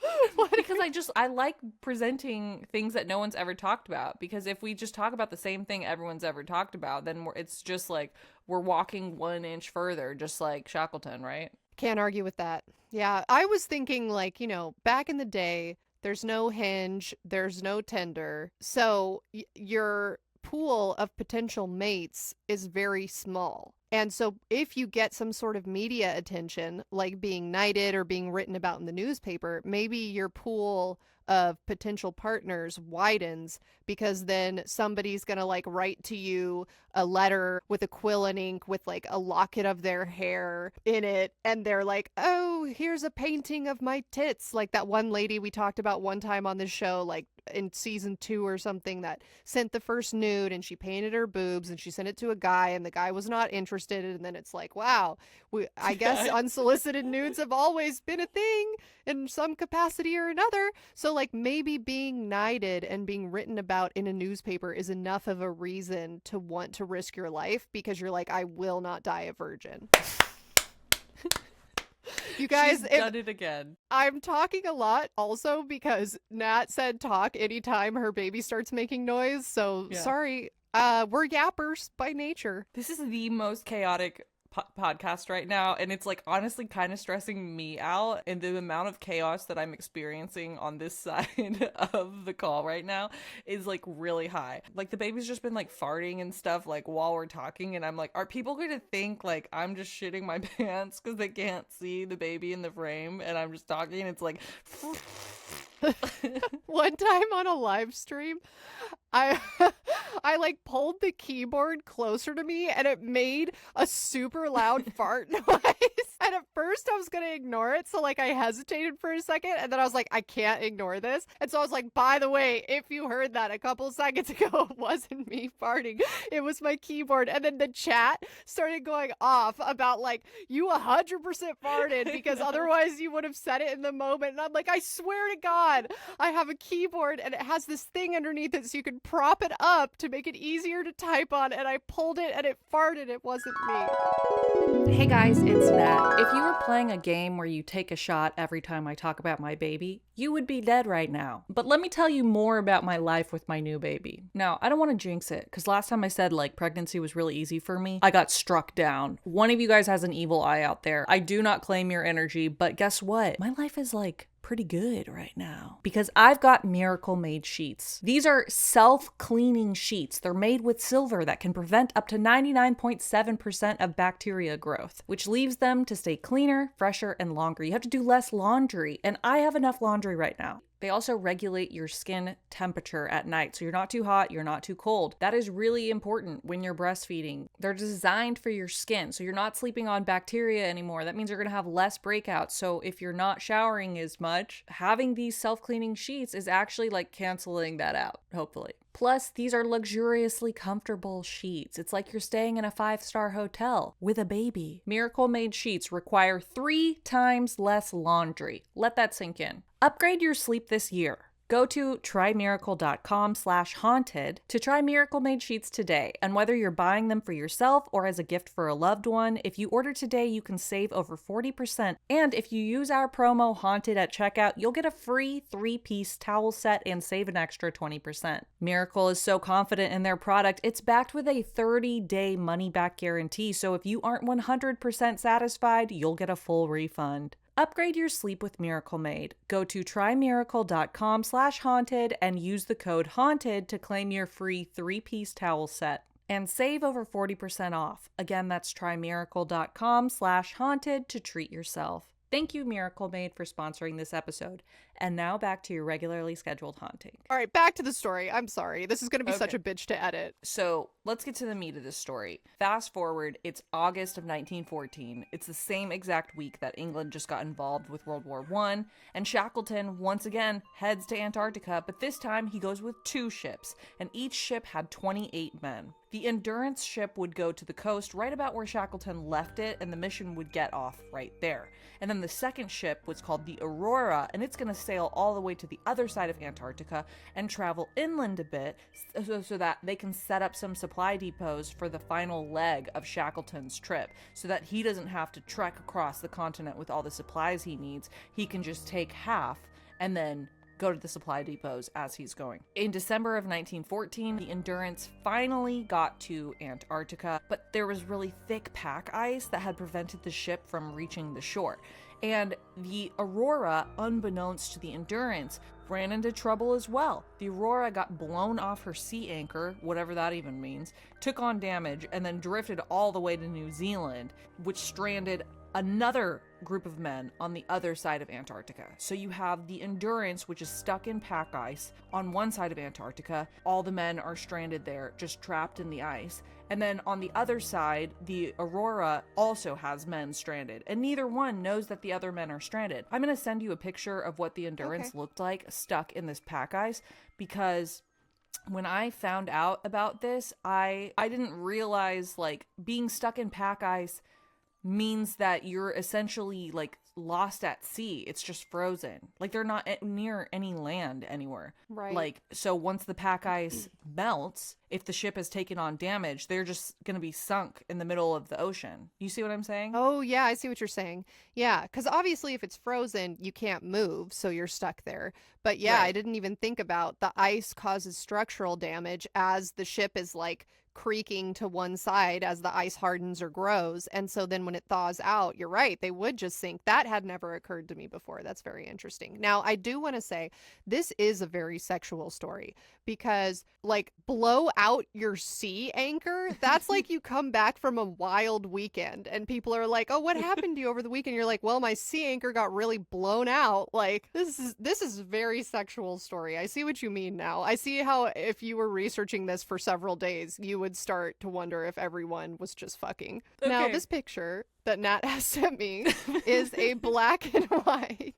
Because I like presenting things that no one's ever talked about. Because if we just talk about the same thing everyone's ever talked about, then it's just like we're walking 1 inch further, just like Shackleton, right? Can't argue with that. Yeah, I was thinking like, back in the day, there's no Hinge, there's no Tinder. So your pool of potential mates is very small. And so if you get some sort of media attention, like being knighted or being written about in the newspaper, maybe your pool of potential partners widens because then somebody's gonna like write to you a letter with a quill and ink with like a locket of their hair in it, and they're like, oh, here's a painting of my tits, like that one lady we talked about one time on the show, like in season 2 or something, that sent the first nude and she painted her boobs and she sent it to a guy and the guy was not interested, and then it's like, wow, I guess unsolicited nudes have always been a thing in some capacity or another. So like maybe being knighted and being written about in a newspaper is enough of a reason to want to risk your life because you're like, I will not die a virgin. You guys, She's done it again. I'm talking a lot also because Nat said talk anytime her baby starts making noise. So sorry, we're yappers by nature. This is the most chaotic podcast right now, and it's like honestly kind of stressing me out, and the amount of chaos that I'm experiencing on this side of the call right now is like really high. Like the baby's just been like farting and stuff like while we're talking, and I'm like, are people going to think like I'm just shitting my pants because they can't see the baby in the frame and I'm just talking and it's like One time on a live stream, I like pulled the keyboard closer to me and it made a super loud fart noise. And at first I was going to ignore it. So like I hesitated for a second and then I was like, I can't ignore this. And so I was like, by the way, if you heard that a couple seconds ago, it wasn't me farting. It was my keyboard. And then the chat started going off about like, you 100% farted because otherwise you would have said it in the moment. And I'm like, I swear to God, I have a keyboard and it has this thing underneath it so you can prop it up to make it easier to type on, and I pulled it and it farted. It wasn't me. Hey guys, it's Nat. If you were playing a game where you take a shot every time I talk about my baby, you would be dead right now. But let me tell you more about my life with my new baby. Now, I don't want to jinx it, because last time I said pregnancy was really easy for me, I got struck down. One of you guys has an evil eye out there. I do not claim your energy, but guess what? My life is pretty good right now because I've got Miracle Made sheets. These are self-cleaning sheets. They're made with silver that can prevent up to 99.7% of bacteria growth, which leaves them to stay cleaner, fresher, and longer. You have to do less laundry, and I have enough laundry right now. They also regulate your skin temperature at night, so you're not too hot, you're not too cold. That is really important when you're breastfeeding. They're designed for your skin, so you're not sleeping on bacteria anymore. That means you're gonna have less breakouts. So if you're not showering as much, having these self-cleaning sheets is actually canceling that out, hopefully. Plus, these are luxuriously comfortable sheets. It's like you're staying in a 5-star hotel with a baby. Miracle Made sheets require 3 times less laundry. Let that sink in. Upgrade your sleep this year. Go to trymiracle.com/haunted to try Miracle Made sheets today. And whether you're buying them for yourself or as a gift for a loved one, if you order today, you can save over 40%. And if you use our promo HAUNTED at checkout, you'll get a free 3-piece towel set and save an extra 20%. Miracle is so confident in their product, it's backed with a 30-day money-back guarantee. So if you aren't 100% satisfied, you'll get a full refund. Upgrade your sleep with Miracle Made. Go to trymiracle.com/haunted and use the code HAUNTED to claim your free 3-piece towel set and save over 40% off. Again, that's trymiracle.com/haunted to treat yourself. Thank you, Miracle Made, for sponsoring this episode. And now back to your regularly scheduled haunting. All right, back to the story. I'm sorry. This is going to be such a bitch to edit. So let's get to the meat of this story. Fast forward, it's August of 1914. It's the same exact week that England just got involved with World War I, and Shackleton once again heads to Antarctica, but this time he goes with 2 ships, and each ship had 28 men. The Endurance ship would go to the coast right about where Shackleton left it, and the mission would get off right there. And then the second ship was called the Aurora, and it's going to sail all the way to the other side of Antarctica and travel inland a bit so that they can set up some supply depots for the final leg of Shackleton's trip, so that he doesn't have to trek across the continent with all the supplies he needs. He can just take half and then go to the supply depots as he's going. In December of 1914, the Endurance finally got to Antarctica, but there was really thick pack ice that had prevented the ship from reaching the shore. And the Aurora, unbeknownst to the Endurance, ran into trouble as well. The Aurora got blown off her sea anchor, whatever that even means, took on damage, and then drifted all the way to New Zealand, which stranded another group of men on the other side of Antarctica. So you have the Endurance, which is stuck in pack ice on one side of Antarctica. All the men are stranded there, just trapped in the ice. And then on the other side, the Aurora also has men stranded, and neither one knows that the other men are stranded. I'm going to send you a picture of what the Endurance looked like stuck in this pack ice, because when I found out about this, I didn't realize being stuck in pack ice means that you're essentially lost at sea. It's just frozen. They're not near any land anywhere. Right. So once the pack ice melts, if the ship has taken on damage, they're just going to be sunk in the middle of the ocean. You see what I'm saying? Oh, yeah, I see what you're saying. Yeah, because obviously if it's frozen, you can't move, so you're stuck there. But yeah, Right. I didn't even think about the ice causes structural damage as the ship is creaking to one side as the ice hardens or grows. And so then when it thaws out, you're right, they would just sink. That had never occurred to me before. That's very interesting. Now, I do want to say this is a very sexual story because blow out your sea anchor. That's you come back from a wild weekend and people are like, oh, what happened to you over the weekend? You're like, well, my sea anchor got really blown out. This is a very sexual story. I see what you mean now. I see how if you were researching this for several days, you would start to wonder if everyone was just fucking. Okay. Now, this picture that Nat has sent me is a black and white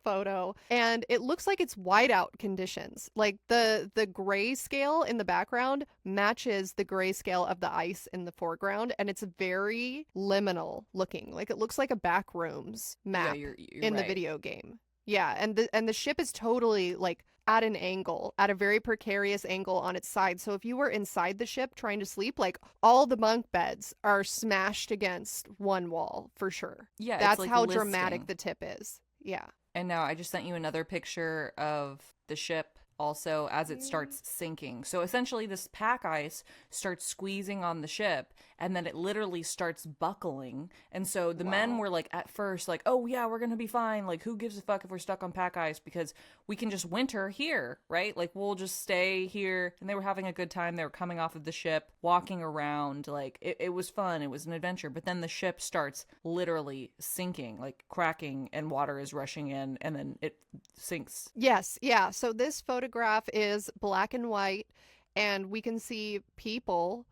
photo, and it looks like it's whiteout conditions. The gray scale in the background matches the gray scale of the ice in the foreground, and it's very liminal looking. It looks like a back rooms map you're in the right. video game. Yeah, and the ship is totally like at an angle, at a very precarious angle on its side. So if you were inside the ship trying to sleep, like all the bunk beds are smashed against one wall for sure. Yeah, it's That's like how listing. dramatic the tip is. Yeah. And now I just sent you another picture of the ship also as it starts sinking. So essentially this pack ice starts squeezing on the ship and then it literally starts buckling. And so the men were like at first like, "Oh yeah, we're going to be fine. Like who gives a fuck if we're stuck on pack ice because we can just winter here, right? Like we'll just stay here." And they were having a good time. They were coming off of the ship, walking around, like it was fun. It was an adventure. But then the ship starts literally sinking, like cracking, and water is rushing in and then it sinks. Yes, yeah. So this photograph is black and white, and we can see people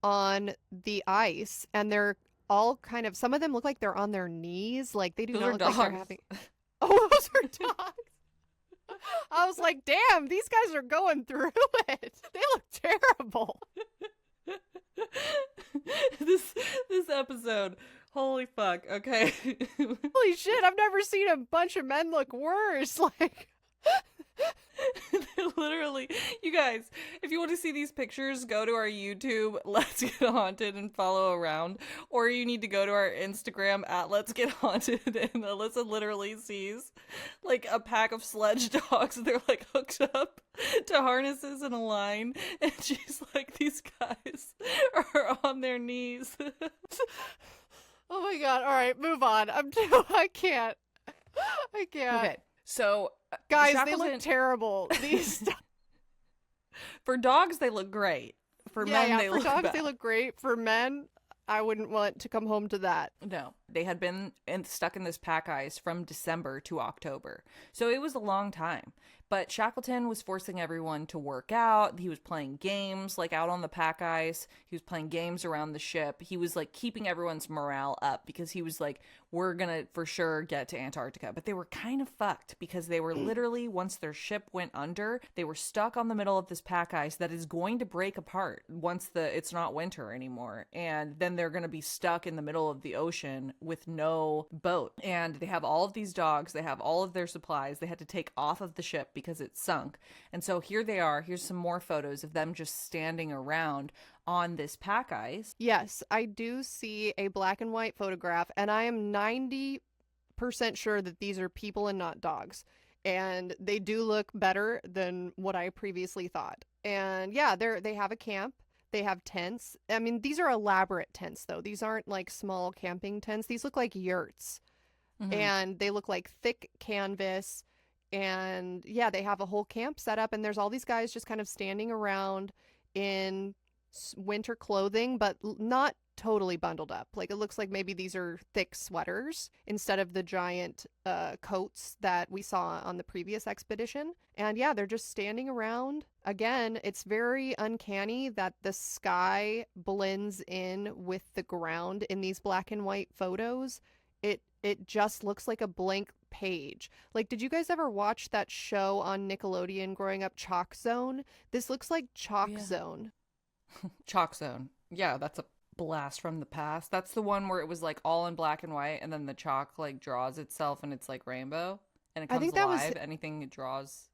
on the ice, and they're all kind of, some of them look like they're on their knees. Like they do Those not are look like they're dogs. having. Oh, those are dogs. I was like, damn, these guys are going through it. They look terrible. This episode, holy fuck. Okay. Holy shit, I've never seen a bunch of men look worse. Like, Literally, you guys, if you want to see these pictures, go to our YouTube, Let's Get Haunted, and follow around. Or you need to go to our Instagram at Let's Get Haunted, and Alyssa literally sees like a pack of sledge dogs. They're like hooked up to harnesses in a line, and she's like, these guys are on their knees. oh my god, all right, move on. I can't. Okay, so Guys, Shackleton, they look terrible. These for dogs, they look great. For men, they for look dogs, bad. they look great. For men, I wouldn't want to come home to that. No, they had been stuck in this pack ice from December to October. So it was a long time. But Shackleton was forcing everyone to work out. He was playing games like out on the pack ice. He was playing games around the ship. He was like keeping everyone's morale up because he was like, we're going to for sure get to Antarctica. But they were kind of fucked because they were literally, once their ship went under, they were stuck on the middle of this pack ice that is going to break apart once it's not winter anymore. And then they're going to be stuck in the middle of the ocean with no boat. And they have all of these dogs. They have all of their supplies. They had to take off of the ship because it sunk. And so here they are. Here's some more photos of them just standing around on this pack ice. Yes, I do see a black and white photograph, and I am 90% sure that these are people and not dogs. And they do look better than what I previously thought. And yeah, they have a camp. They have tents. I mean, these are elaborate tents, though. These aren't like small camping tents. These look like yurts. Mhm. And they look like thick canvas. And yeah, they have a whole camp set up, and there's all these guys just kind of standing around in winter clothing, but not totally bundled up. Like it looks like maybe these are thick sweaters instead of the giant coats that we saw on the previous expedition. And yeah, they're just standing around. Again, it's very uncanny that the sky blends in with the ground in these black and white photos. It just looks like a blank page. Like, did you guys ever watch that show on Nickelodeon growing up, Chalk Zone? This looks like Chalk Zone. Chalk Zone. Yeah, that's a blast from the past. That's the one where it was like all in black and white and then the chalk like draws itself and it's like rainbow and it comes think that alive. was- Anything it draws.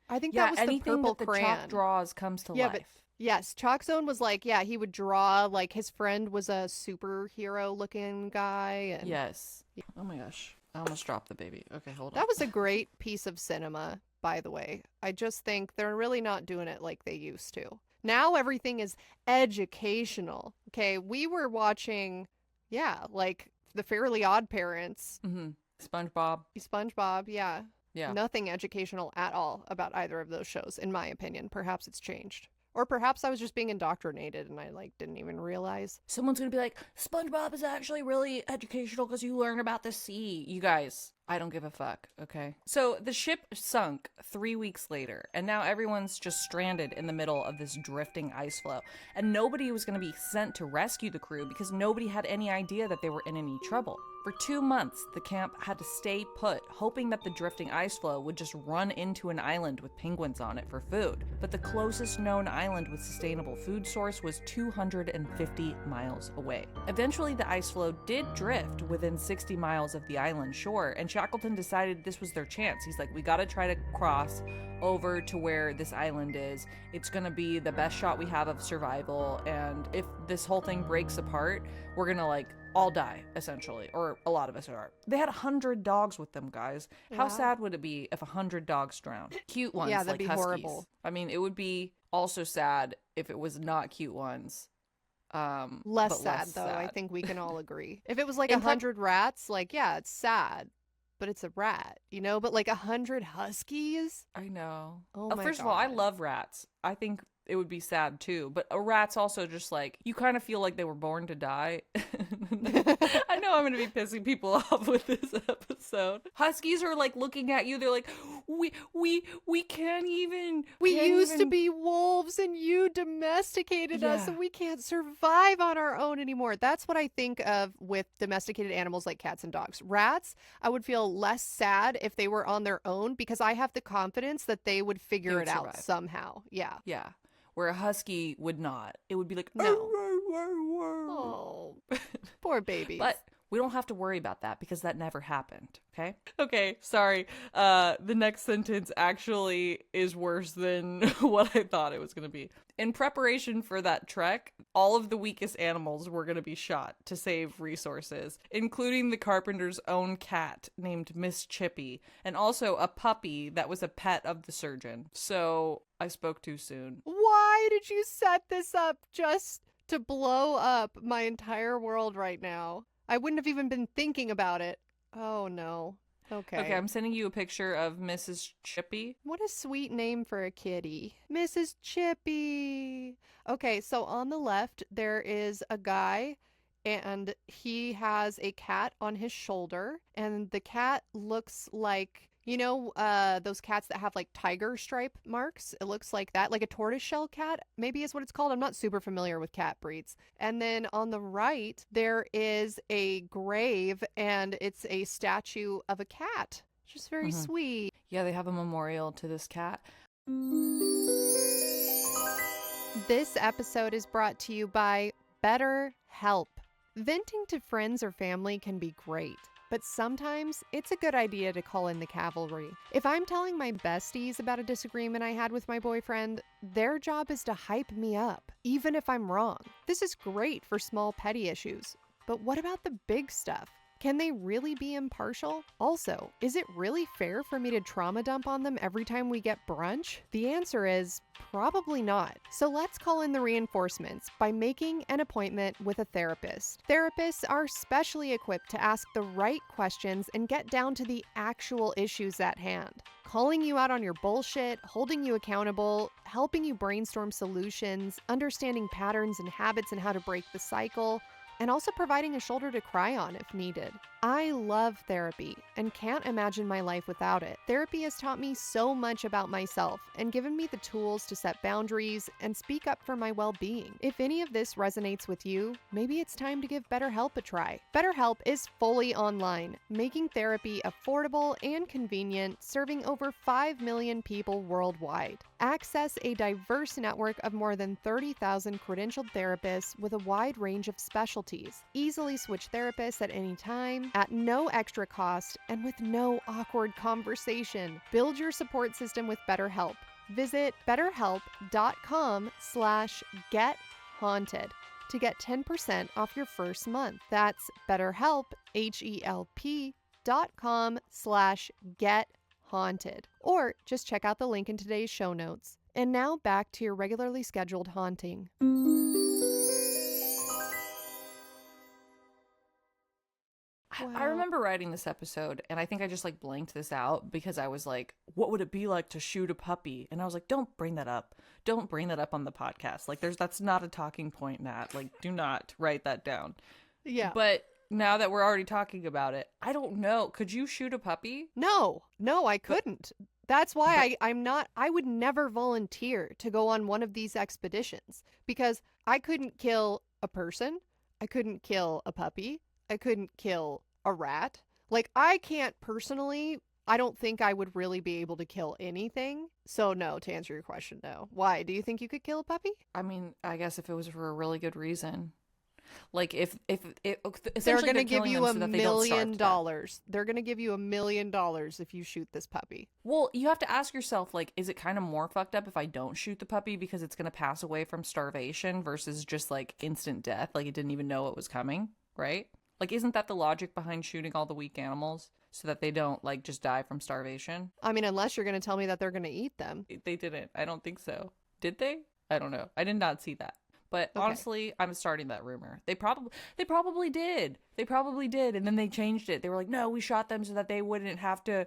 I think Yeah, that was the anything purple that the crayon. chalk draws comes to Yeah, life. but yes, Chalk Zone was like, yeah, he would draw, like his friend was a superhero looking guy. And Yes. Oh my gosh. I almost dropped the baby. Okay, hold on. that was a great piece of cinema, by the way. I just think they're really not doing it like they used to. Now everything is educational. Okay, we were watching, yeah, like the Fairly Odd Parents, SpongeBob. SpongeBob, yeah. Yeah. Nothing educational at all about either of those shows, in my opinion. Perhaps it's changed. Or perhaps I was just being indoctrinated and I like didn't even realize. Someone's going to be like, SpongeBob is actually really educational because you learn about the sea. You guys, I don't give a fuck, okay? So the ship sunk 3 weeks later, and now everyone's just stranded in the middle of this drifting ice floe. And nobody was going to be sent to rescue the crew because nobody had any idea that they were in any trouble. For 2 months, the camp had to stay put, hoping that the drifting ice floe would just run into an island with penguins on it for food. But the closest known island with sustainable food source was 250 miles away. Eventually, the ice floe did drift within 60 miles of the island shore, and Shackleton decided this was their chance. He's like, we got to try to cross over to where this island is. It's going to be the best shot we have of survival. And if this whole thing breaks apart, we're going to like all die, essentially, or a lot of us are. They had 100 dogs with them, guys. How sad would it be if 100 dogs drowned? Cute ones, that'd like be huskies. horrible. I mean, it would be also sad if it was not cute ones. Less sad, though. sad. I think we can all agree. If it was like 100 rats, like, yeah, it's sad, but it's a rat, you know? But like 100 huskies? I know. Oh my First God. of all, I love rats. I think it would be sad too, but a rat's also just like, you kind of feel like they were born to die. I know I'm going to be pissing people off with this episode. Huskies are like looking at you. They're like, we can't even. We used to be wolves and you domesticated us and we can't survive on our own anymore. That's what I think of with domesticated animals like cats and dogs. Rats, I would feel less sad if they were on their own because I have the confidence that they would figure it out somehow. Yeah. Yeah. Where a husky would not. It would be like, no. Oh, poor babies. But we don't have to worry about that because that never happened, okay? Okay, sorry. The next sentence actually is worse than what I thought it was going to be. In preparation for that trek, all of the weakest animals were going to be shot to save resources, including the carpenter's own cat named Miss Chippy, and also a puppy that was a pet of the surgeon. So I spoke too soon. Why did you set this up just to blow up my entire world right now? I wouldn't have even been thinking about it. Oh, no. Okay. Okay, I'm sending you a picture of Mrs. Chippy. What a sweet name for a kitty. Mrs. Chippy. Okay, so on the left, there is a guy, and he has a cat on his shoulder, and the cat looks like, you know, those cats that have like tiger stripe marks? It looks like that, like a tortoiseshell cat, maybe is what it's called. I'm not super familiar with cat breeds. And then on the right, there is a grave, and it's a statue of a cat. Just very sweet. Yeah, they have a memorial to this cat. This episode is brought to you by BetterHelp. Venting to friends or family can be great, but sometimes it's a good idea to call in the cavalry. If I'm telling my besties about a disagreement I had with my boyfriend, their job is to hype me up, even if I'm wrong. This is great for small petty issues, but what about the big stuff? Can they really be impartial? Also, is it really fair for me to trauma dump on them every time we get brunch? The answer is probably not. So let's call in the reinforcements by making an appointment with a therapist. Therapists are specially equipped to ask the right questions and get down to the actual issues at hand. Calling you out on your bullshit, holding you accountable, helping you brainstorm solutions, understanding patterns and habits and how to break the cycle, and also providing a shoulder to cry on if needed. I love therapy and can't imagine my life without it. Therapy has taught me so much about myself and given me the tools to set boundaries and speak up for my well-being. If any of this resonates with you, maybe it's time to give BetterHelp a try. BetterHelp is fully online, making therapy affordable and convenient, serving over 5 million people worldwide. Access a diverse network of more than 30,000 credentialed therapists with a wide range of specialties. Easily switch therapists at any time, at no extra cost, and with no awkward conversation. Build your support system with BetterHelp. Visit betterhelp.com/gethaunted to get 10% off your first month. That's BetterHelp, HELP.com/gethaunted. Or just check out the link in today's show notes. And now back to your regularly scheduled haunting. I remember writing this episode, and I think I just like blanked this out because I was like, what would it be like to shoot a puppy? And I was like, don't bring that up. Don't bring that up on the podcast. Like, that's not a talking point, Nat. Like, do not write that down. Yeah. But now that we're already talking about it, I don't know. Could you shoot a puppy? No, I couldn't. That's why I would never volunteer to go on one of these expeditions because I couldn't kill a person. I couldn't kill a puppy. I couldn't kill a rat. Like, I can't personally, I don't think I would really be able to kill anything. So no, to answer your question, no. Why? Do you think you could kill a puppy? I mean, I guess if it was for a really good reason. Like if They're essentially going to they're give killing you them $1 so that they don't starve million. to death. They're going to give you $1 million if you shoot this puppy. Well, you have to ask yourself, like, is it kind of more fucked up if I don't shoot the puppy because it's going to pass away from starvation versus just like instant death? Like it didn't even know it was coming, right? Like, isn't that the logic behind shooting all the weak animals so that they don't like just die from starvation? I mean, unless you're going to tell me that they're going to eat them. They didn't. I don't think so. Did they? I don't know. I did not see that. But Okay. honestly, I'm starting that rumor. They probably did. They probably did, and then they changed it. They were like, "No, we shot them so that they wouldn't have to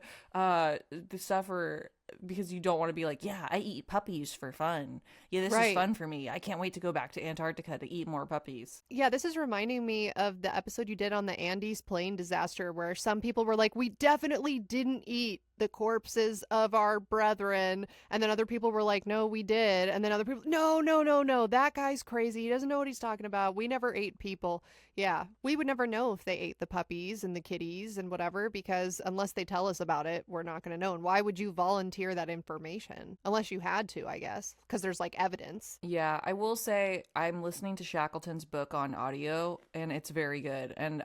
suffer because you don't want to be like, yeah, I eat puppies for fun. Yeah, this is fun for me. I can't wait to go back to Antarctica to eat more puppies." Yeah, this is reminding me of the episode you did on the Andes plane disaster where some people were like, we definitely didn't eat the corpses of our brethren. And then other people were like, no, we did. And then other people, no, that guy's crazy. He doesn't know what he's talking about. We never ate people. Yeah, we would never know if they ate the puppies and the kitties and whatever, because unless they tell us about it, we're not going to know. And why would you volunteer that information? Unless you had to, I guess, because there's like evidence. Yeah, I will say I'm listening to Shackleton's book on audio, and it's very good. And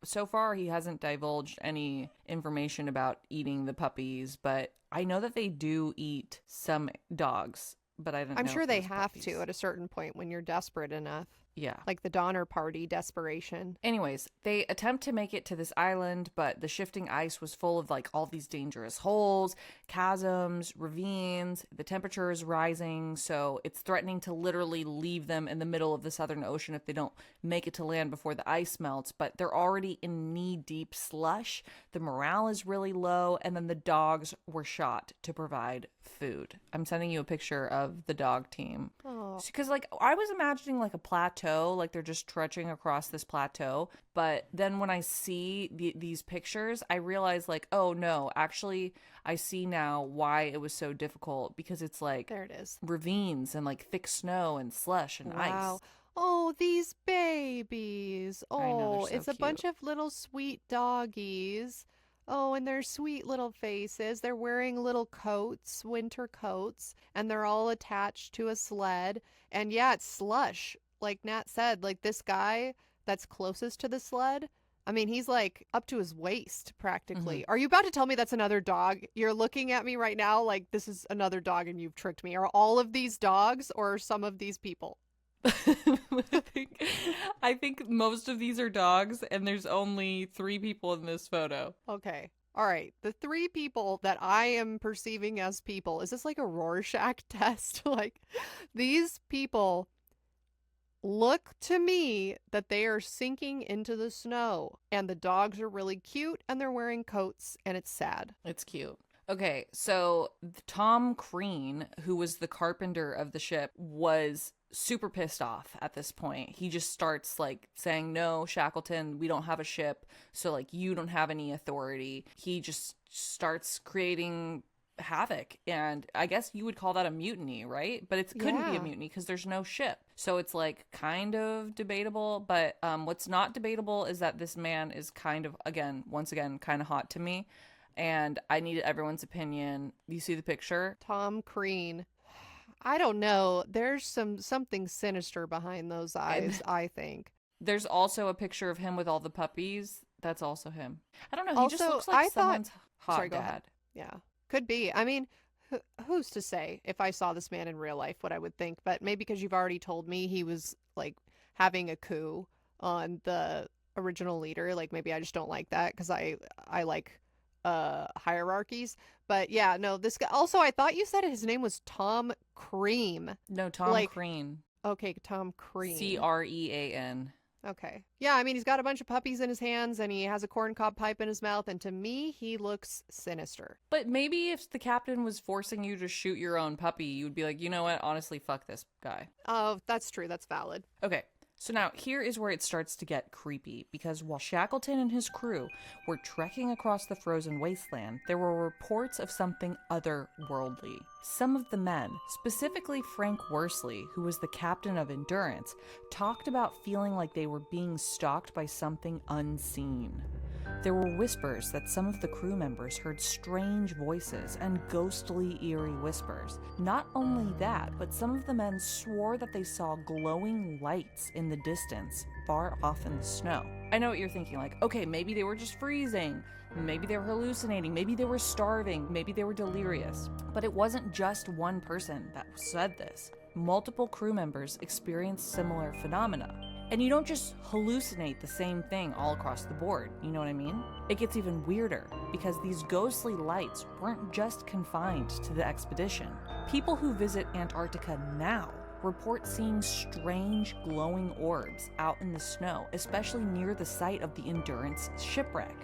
so far he hasn't divulged any information about eating the puppies, but I know that they do eat some dogs, but I don't know. I'm sure if they those have puppies. to at a certain point when you're desperate enough. Yeah. Like the Donner Party desperation. Anyways, they attempt to make it to this island, but the shifting ice was full of like all these dangerous holes, chasms, ravines. The temperature is rising, so it's threatening to literally leave them in the middle of the Southern Ocean if they don't make it to land before the ice melts. But they're already in knee-deep slush. The morale is really low, and then the dogs were shot to provide food. I'm sending you a picture of the dog team. Oh. Because like I was imagining like a plateau, like they're just trudging across this plateau. But then when I see these pictures, I realize like, oh no, actually I see now why it was so difficult, because it's like There it is. ravines and like thick snow and slush and Wow. ice. Oh, these babies. I know, Oh, they're so it's a cute. bunch of little sweet doggies. Oh, and their sweet little faces. They're wearing little coats, winter coats, and they're all attached to a sled. And yeah, it's slush. Like Nat said, like this guy that's closest to the sled, I mean, he's like up to his waist practically. Are you about to tell me that's another dog? You're looking at me right now like this is another dog and you've tricked me. Are all of these dogs or are some of these people? I think most of these are dogs, and there's only 3 people in this photo. Okay. All right. The 3 people that I am perceiving as people, is this like a Rorschach test? Like, these people look to me that they are sinking into the snow, and the dogs are really cute, and they're wearing coats, and it's sad. It's cute. Okay, so Tom Crean, who was the carpenter of the ship, was super pissed off at this point. He just starts like saying, "No, Shackleton, we don't have a ship, so like you don't have any authority." He just starts creating havoc, and I guess you would call that a mutiny, right? But it couldn't be a Yeah. mutiny because there's no ship. So it's like kind of debatable, but what's not debatable is that this man is kind of, once again, kind of hot to me. And I needed everyone's opinion. You see the picture? Tom Crean. I don't know. There's something sinister behind those eyes, I think. There's also a picture of him with all the puppies. That's also him. I don't know. He just Also, looks like I thought- someone's hot Sorry, go dad. ahead. Yeah. Could be. I mean, who's to say if I saw this man in real life what I would think? But maybe because you've already told me he was like having a coup on the original leader, like maybe I just don't like that because I like hierarchies. But yeah, no, this guy also, I thought you said his name was Tom Cream. No, Tom Like- Crean. Okay, Tom Cream. Crean. Okay. Yeah, I mean, he's got a bunch of puppies in his hands and he has a corncob pipe in his mouth, and to me, he looks sinister. But maybe if the captain was forcing you to shoot your own puppy, you'd be like, you know what? Honestly, fuck this guy. Oh, that's true. That's valid. Okay, so now here is where it starts to get creepy, because while Shackleton and his crew were trekking across the frozen wasteland, there were reports of something otherworldly. Some of the men, specifically Frank Worsley, who was the captain of Endurance, talked about feeling like they were being stalked by something unseen. There were whispers that some of the crew members heard strange voices and ghostly, eerie whispers. Not only that, but some of the men swore that they saw glowing lights in the distance, far off in the snow. I know what you're thinking, like, okay, maybe they were just freezing, maybe they were hallucinating, maybe they were starving, maybe they were delirious. But it wasn't just one person that said this. Multiple crew members experienced similar phenomena. And you don't just hallucinate the same thing all across the board, you know what I mean? It gets even weirder, because these ghostly lights weren't just confined to the expedition. People who visit Antarctica now report seeing strange glowing orbs out in the snow, especially near the site of the Endurance shipwreck.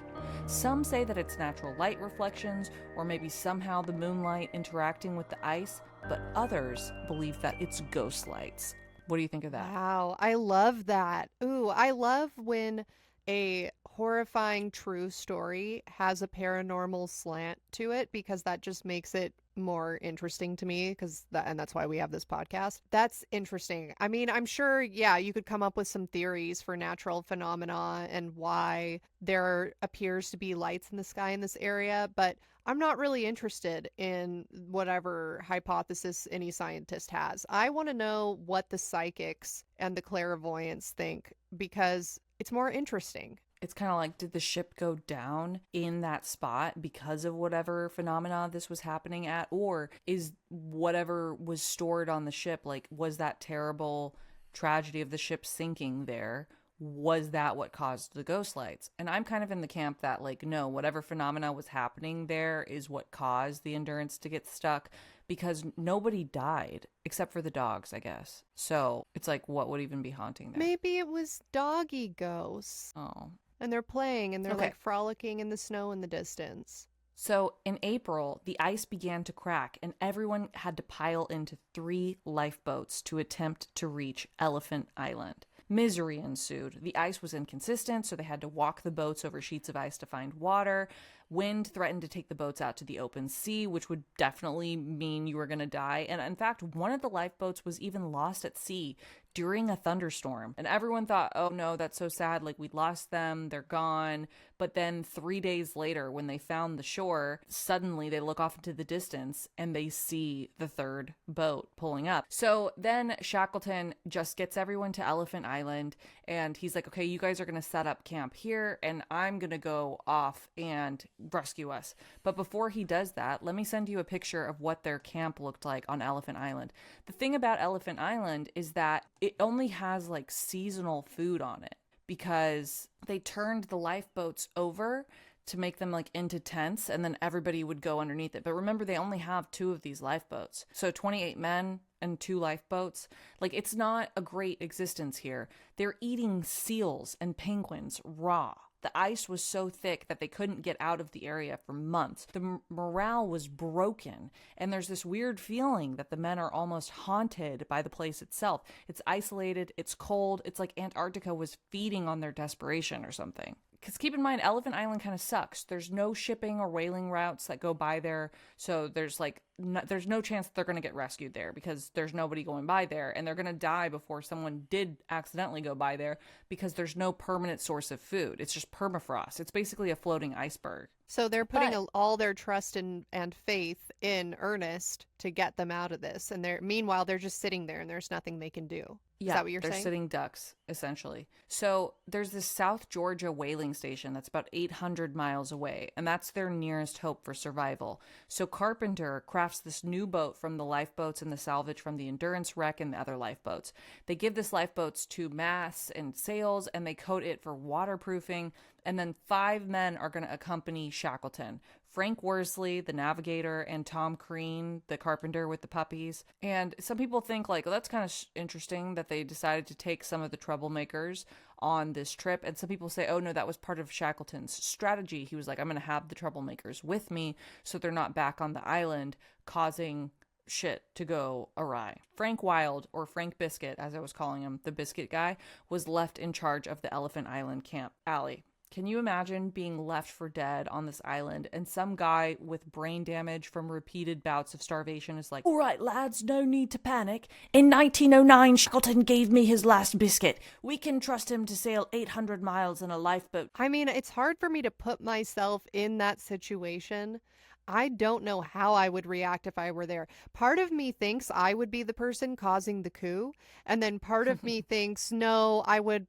Some say that it's natural light reflections, or maybe somehow the moonlight interacting with the ice, but others believe that it's ghost lights. What do you think of that? Wow, I love that. Ooh, I love when a horrifying true story has a paranormal slant to it, because that just makes it more interesting to me, and that's why we have this podcast. That's interesting. I mean, I'm sure, yeah, you could come up with some theories for natural phenomena and why there appears to be lights in the sky in this area, but I'm not really interested in whatever hypothesis any scientist has. I want to know what the psychics and the clairvoyants think, because it's more interesting. It's kind of like, did the ship go down in that spot because of whatever phenomena this was happening at? Or is whatever was stored on the ship, like, was that terrible tragedy of the ship sinking there, was that what caused the ghost lights? And I'm kind of in the camp that, like, no, whatever phenomena was happening there is what caused the Endurance to get stuck, because nobody died except for the dogs, I guess. So it's like, what would even be haunting there? Maybe it was doggy ghosts. Oh. And they're playing and they're Okay. like frolicking in the snow in the distance. So in April, the ice began to crack and everyone had to pile into 3 lifeboats to attempt to reach Elephant Island. Misery ensued. The ice was inconsistent, so they had to walk the boats over sheets of ice to find water. Wind threatened to take the boats out to the open sea, which would definitely mean you were going to die. And in fact, one of the lifeboats was even lost at sea during a thunderstorm. And everyone thought, oh no, that's so sad. Like, we'd lost them. They're gone. But then 3 days later, when they found the shore, suddenly they look off into the distance and they see the 3rd boat pulling up. So then Shackleton just gets everyone to Elephant Island and he's like, okay, you guys are going to set up camp here and I'm going to go off and rescue us. But before he does that, let me send you a picture of what their camp looked like on Elephant Island. The thing about Elephant Island is that it only has like seasonal food on it, because they turned the lifeboats over to make them like into tents and then everybody would go underneath it. But remember, they only have 2 of these lifeboats. So 28 men and 2 lifeboats. Like, it's not a great existence here. They're eating seals and penguins raw. The ice was so thick that they couldn't get out of the area for months. The morale was broken, and there's this weird feeling that the men are almost haunted by the place itself. It's isolated, it's cold, it's like Antarctica was feeding on their desperation or something. Because keep in mind, Elephant Island kind of sucks. There's no shipping or whaling routes that go by there, so there's like there's no chance they're going to get rescued there because there's nobody going by there, and they're going to die before someone did accidentally go by there because there's no permanent source of food. It's just permafrost. It's basically a floating iceberg. So they're putting all their trust and faith in Ernest to get them out of this. And meanwhile, they're just sitting there and there's nothing they can do. Yeah, is that what you're they're saying? sitting ducks, essentially. So there's this South Georgia whaling station that's about 800 miles away, and that's their nearest hope for survival. So Carpenter crafts this new boat from the lifeboats and the salvage from the Endurance wreck and the other lifeboats. They give this lifeboats 2 masts and sails, and they coat it for waterproofing, and then 5 men are going to accompany Shackleton. Frank Worsley, the navigator, and Tom Crean, the carpenter with the puppies. And some people think, like, well, that's kind of interesting that they decided to take some of the troublemakers on this trip. And some people say, oh, no, that was part of Shackleton's strategy. He was like, I'm going to have the troublemakers with me so they're not back on the island causing shit to go awry. Frank Wild, or Frank Biscuit, as I was calling him, the biscuit guy, was left in charge of the Elephant Island camp. Allie, Can you imagine being left for dead on this island and some guy with brain damage from repeated bouts of starvation is like, all right, lads, no need to panic. In 1909, Shackleton gave me his last biscuit. We can trust him to sail 800 miles in a lifeboat. I mean, it's hard for me to put myself in that situation. I don't know how I would react if I were there. Part of me thinks I would be the person causing the coup, and then part of me thinks no, I would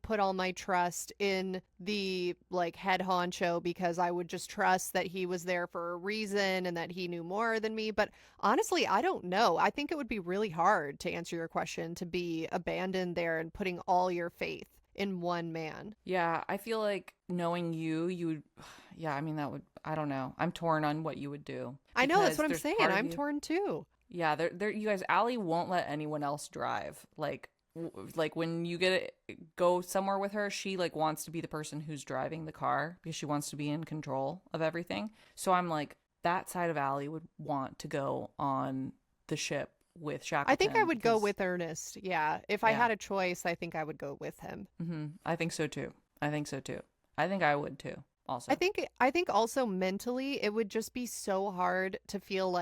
put all my trust in the like head honcho because I would just trust that he was there for a reason and that he knew more than me. But honestly, I don't know. I think it would be really hard to answer your question, to be abandoned there and putting all your faith in one man. Yeah, I feel like knowing you would, yeah, I mean, that would, I don't know. I'm torn on what you would do. I know, that's Because what I'm there's saying. part of I'm you- torn too. Yeah, you guys, Allie won't let anyone else drive. Like when you go somewhere with her, she like wants to be the person who's driving the car because she wants to be in control of everything. So I'm like, that side of Allie would want to go on the ship with Shackleton. I think I would go because- with Ernest. Yeah. If I Yeah. had a choice, I think I would go with him. I think so too. I think I would too. Also, I think also mentally it would just be so hard to feel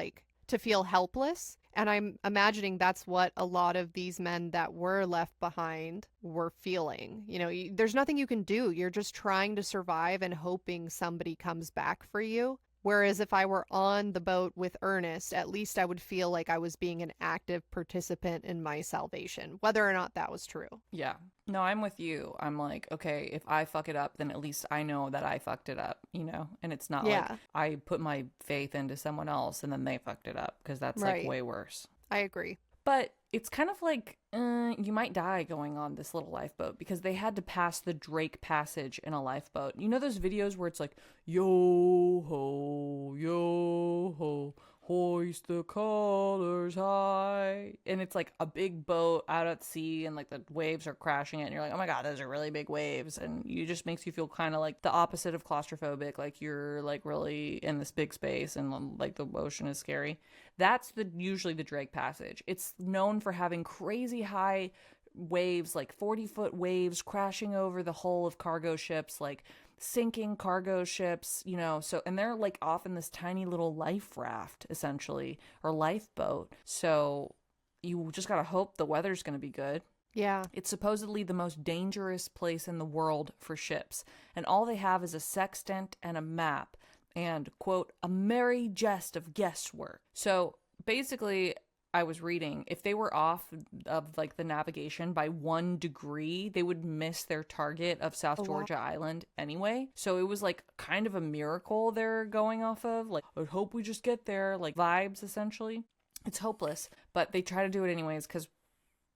helpless. And I'm imagining that's what a lot of these men that were left behind were feeling. You know, there's nothing you can do. You're just trying to survive and hoping somebody comes back for you. Whereas if I were on the boat with Ernest, at least I would feel like I was being an active participant in my salvation, whether or not that was true. yeah. No, I'm with you. I'm like, okay, if I fuck it up, then at least I know that I fucked it up, you know? And it's not like Yeah. I put my faith into someone else and then they fucked it up, because that's Right. like way worse. I agree. But it's kind of like you might die going on this little lifeboat because they had to pass the Drake Passage in a lifeboat. You know those videos where it's like, yo ho, hoist the colors high. And it's like a big boat out at sea and like the waves are crashing it. And you're like, oh my God, those are really big waves. And you just makes you feel kind of like the opposite of claustrophobic. Like you're like really in this big space and like the ocean is scary. That's usually the Drake Passage. It's known for having crazy high waves, like 40-foot waves crashing over the hull of cargo ships, like sinking cargo ships, you know. So, and they're like off in this tiny little life raft, essentially, or lifeboat. So you just gotta hope the weather's gonna be good. Yeah. It's supposedly the most dangerous place in the world for ships, and all they have is a sextant and a map and, quote, a merry jest of guesswork. So basically, I was reading, if they were off of like the navigation by 1 degree, they would miss their target of South Georgia Island anyway. So it was like kind of a miracle they're going off of. Like, I hope we just get there, like vibes essentially. It's hopeless, but they try to do it anyways because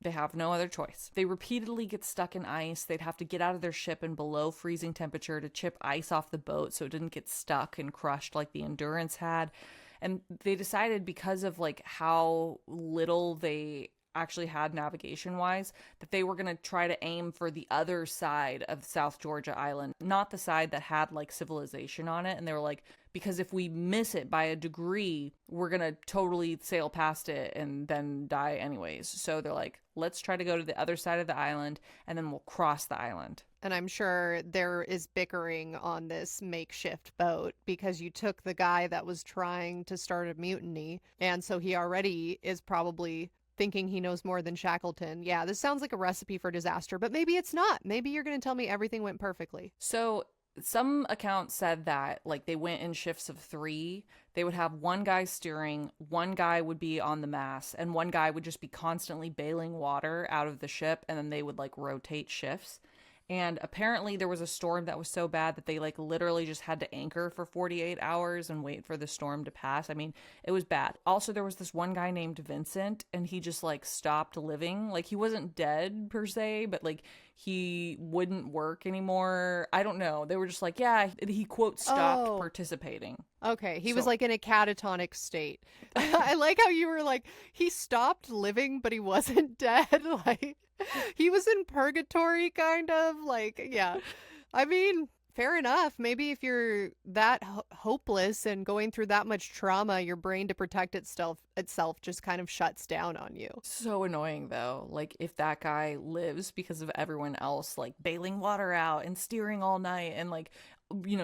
they have no other choice. They repeatedly get stuck in ice. They'd have to get out of their ship in below freezing temperature to chip ice off the boat so it didn't get stuck and crushed like the Endurance had. And they decided, because of like how little they actually had navigation wise, that they were going to try to aim for the other side of South Georgia Island, not the side that had like civilization on it. And they were like, because if we miss it by a degree, we're going to totally sail past it and then die anyways. So they're like, let's try to go to the other side of the island and then we'll cross the island. And I'm sure there is bickering on this makeshift boat because you took the guy that was trying to start a mutiny. And so he already is probably thinking he knows more than Shackleton. Yeah, this sounds like a recipe for disaster, but maybe it's not. Maybe you're going to tell me everything went perfectly. So some accounts said that like they went in shifts of 3. They would have one guy steering, one guy would be on the mast, and one guy would just be constantly bailing water out of the ship, and then they would like rotate shifts. And apparently there was a storm that was so bad that they like literally just had to anchor for 48 hours and wait for the storm to pass. I mean, it was bad. Also, there was this one guy named Vincent, and he just like stopped living. Like he wasn't dead per se, but like he wouldn't work anymore. I don't know. They were just like, yeah, he quote stopped participating. Okay, he was like in a catatonic state. I like how you were like, he stopped living, but he wasn't dead. Like he was in purgatory, kind of. Like, yeah. I mean, Fair enough. Maybe if you're that hopeless and going through that much trauma, your brain to protect itself just kind of shuts down on you. So annoying though. Like if that guy lives because of everyone else like bailing water out and steering all night and like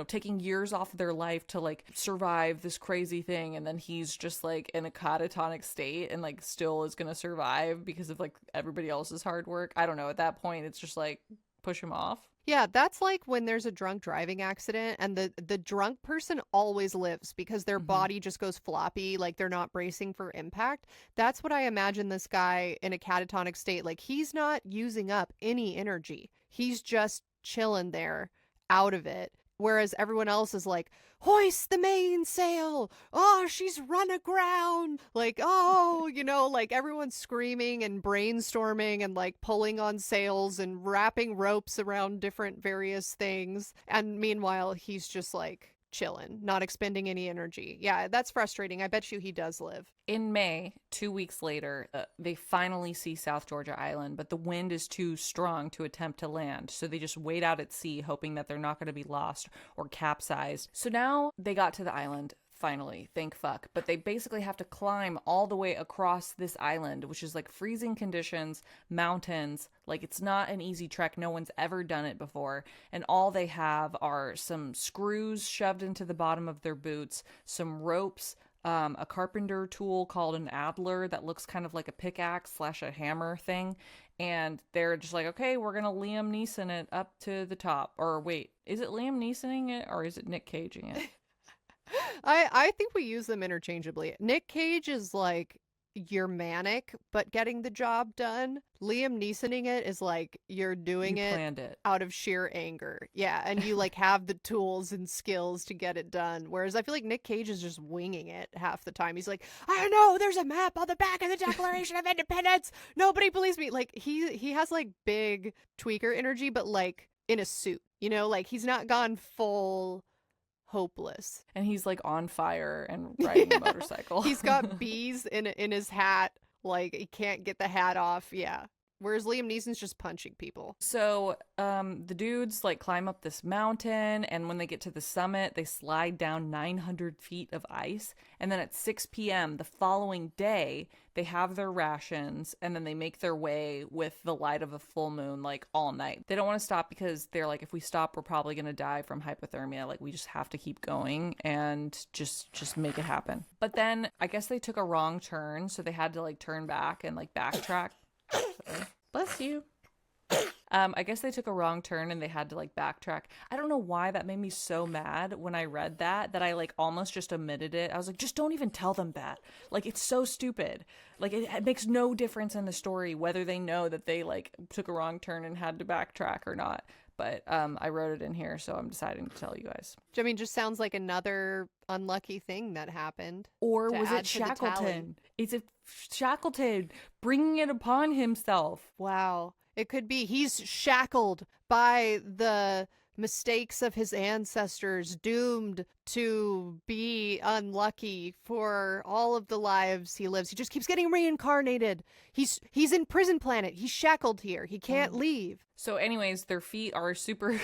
taking years off of their life to like survive this crazy thing, and then he's just like in a catatonic state and like still is gonna survive because of like everybody else's hard work. I don't know. At that point, it's just like push him off. Yeah, that's like when there's a drunk driving accident and the drunk person always lives because their body just goes floppy, like they're not bracing for impact. That's what I imagine this guy in a catatonic state. Like he's not using up any energy. He's just chilling there out of it. Whereas everyone else is like, hoist the mainsail. Oh, she's run aground. Like, oh, like everyone's screaming and brainstorming and like pulling on sails and wrapping ropes around different various things. And meanwhile, he's just like chilling, not expending any energy. Yeah, that's frustrating. I bet you he does live. In May, 2 weeks later, they finally see South Georgia Island, but the wind is too strong to attempt to land. So they just wait out at sea, hoping that they're not going to be lost or capsized. So now they got to the island. Finally, thank fuck. But they basically have to climb all the way across this island, which is like freezing conditions, mountains. Like it's not an easy trek. No one's ever done it before. And all they have are some screws shoved into the bottom of their boots, some ropes, a carpenter tool called an adler that looks kind of like a pickaxe / a hammer thing. And they're just like, okay, we're going to Liam Neeson it up to the top. Or wait, is it Liam Neesoning it or is it Nick Caging it? I think we use them interchangeably. Nick Cage is like you're manic but getting the job done. Liam Neesoning it is like you're doing You planned it out of sheer anger. Yeah, and you like have the tools and skills to get it done. Whereas I feel like Nick Cage is just winging it half the time. He's like, I know there's a map on the back of the Declaration of Independence. Nobody believes me. Like he has like big tweaker energy, but like in a suit. Like he's not gone full hopeless. And he's like on fire and riding a motorcycle. He's got bees in his hat. Like he can't get the hat off. Yeah. Whereas Liam Neeson's just punching people. So the dudes like climb up this mountain, and when they get to the summit, they slide down 900 feet of ice. And then at 6 p.m. the following day, they have their rations, and then they make their way with the light of a full moon like all night. They don't want to stop because they're like, if we stop, we're probably going to die from hypothermia. Like we just have to keep going and just make it happen. But then I guess they took a wrong turn, so they had to like turn back and like backtrack. Sorry. Bless you. I guess they took a wrong turn and they had to like backtrack. I don't know why that made me so mad when I read that I like almost just omitted it. I was like, just don't even tell them that. Like it's so stupid. Like it makes no difference in the story whether they know that they like took a wrong turn and had to backtrack or not. But I wrote it in here, so I'm deciding to tell you guys. I mean, just sounds like another unlucky thing that happened. Or was it Shackleton? Is it Shackleton bringing it upon himself? Wow. It could be. He's shackled by the mistakes of his ancestors, doomed to be unlucky for all of the lives he lives. He just keeps getting reincarnated. He's in Prison Planet. He's shackled here. He can't leave. So anyways, their feet are super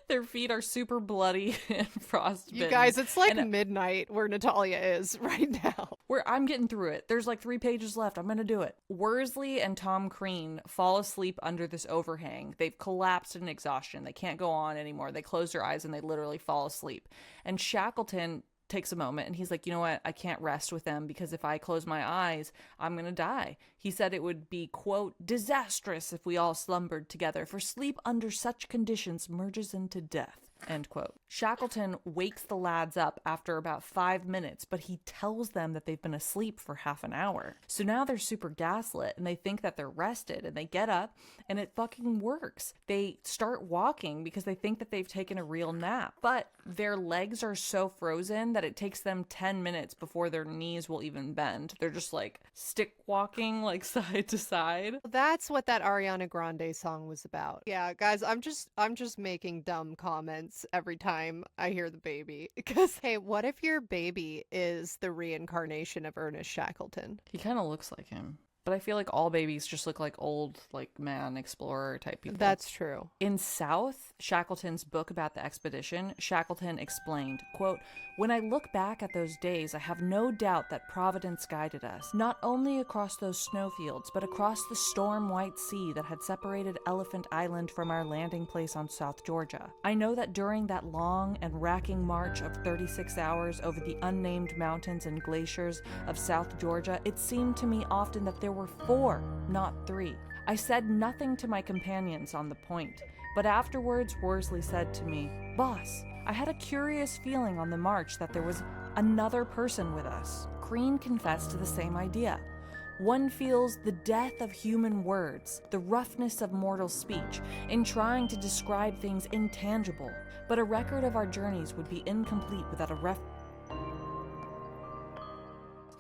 their feet are super bloody and frostbitten. You guys, it's like midnight where Natalia is right now. I'm getting through it. There's like 3 pages left. I'm gonna do it. Worsley and Tom Crean fall asleep under this overhang. They've collapsed in exhaustion. They can't go on anymore. They close their eyes and they literally fall asleep. And Shackleton takes a moment and he's like, you know what? I can't rest with them because if I close my eyes, I'm going to die. He said it would be, quote, disastrous if we all slumbered together, for sleep under such conditions merges into death. End quote. Shackleton wakes the lads up after about 5 minutes, but he tells them that they've been asleep for half an hour. So now they're super gaslit and they think that they're rested, and they get up and it fucking works. They start walking because they think that they've taken a real nap, but their legs are so frozen that it takes them 10 minutes before their knees will even bend. They're just like stick walking like side to side. That's what that Ariana Grande song was about. Yeah, guys, I'm just making dumb comments every time I hear the baby. Because, hey, what if your baby is the reincarnation of Ernest Shackleton? He kind of looks like him. But I feel like all babies just look like old, like man explorer type people. That's true. In South Shackleton's book about the expedition, Shackleton explained, quote, "When I look back at those days, I have no doubt that Providence guided us, not only across those snowfields, but across the storm-white sea that had separated Elephant Island from our landing place on South Georgia. I know that during that long and racking march of 36 hours over the unnamed mountains and glaciers of South Georgia, it seemed to me often that there were 4, not 3. I said nothing to my companions on the point, but afterwards Worsley said to me, 'Boss, I had a curious feeling on the march that there was another person with us.' Crean confessed to the same idea. 'One feels the death of human words, the roughness of mortal speech, in trying to describe things intangible, but a record of our journeys would be incomplete without a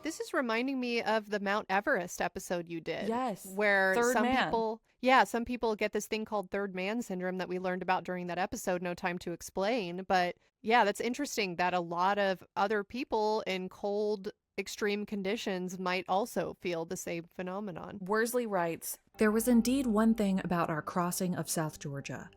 This is reminding me of the Mount Everest episode you did. Yes. Where Third some man. some people get this thing called third man syndrome that we learned about during that episode, No Time to Explain. But yeah, that's interesting that a lot of other people in cold, extreme conditions might also feel the same phenomenon. Worsley writes, "There was indeed one thing about our crossing of South Georgia,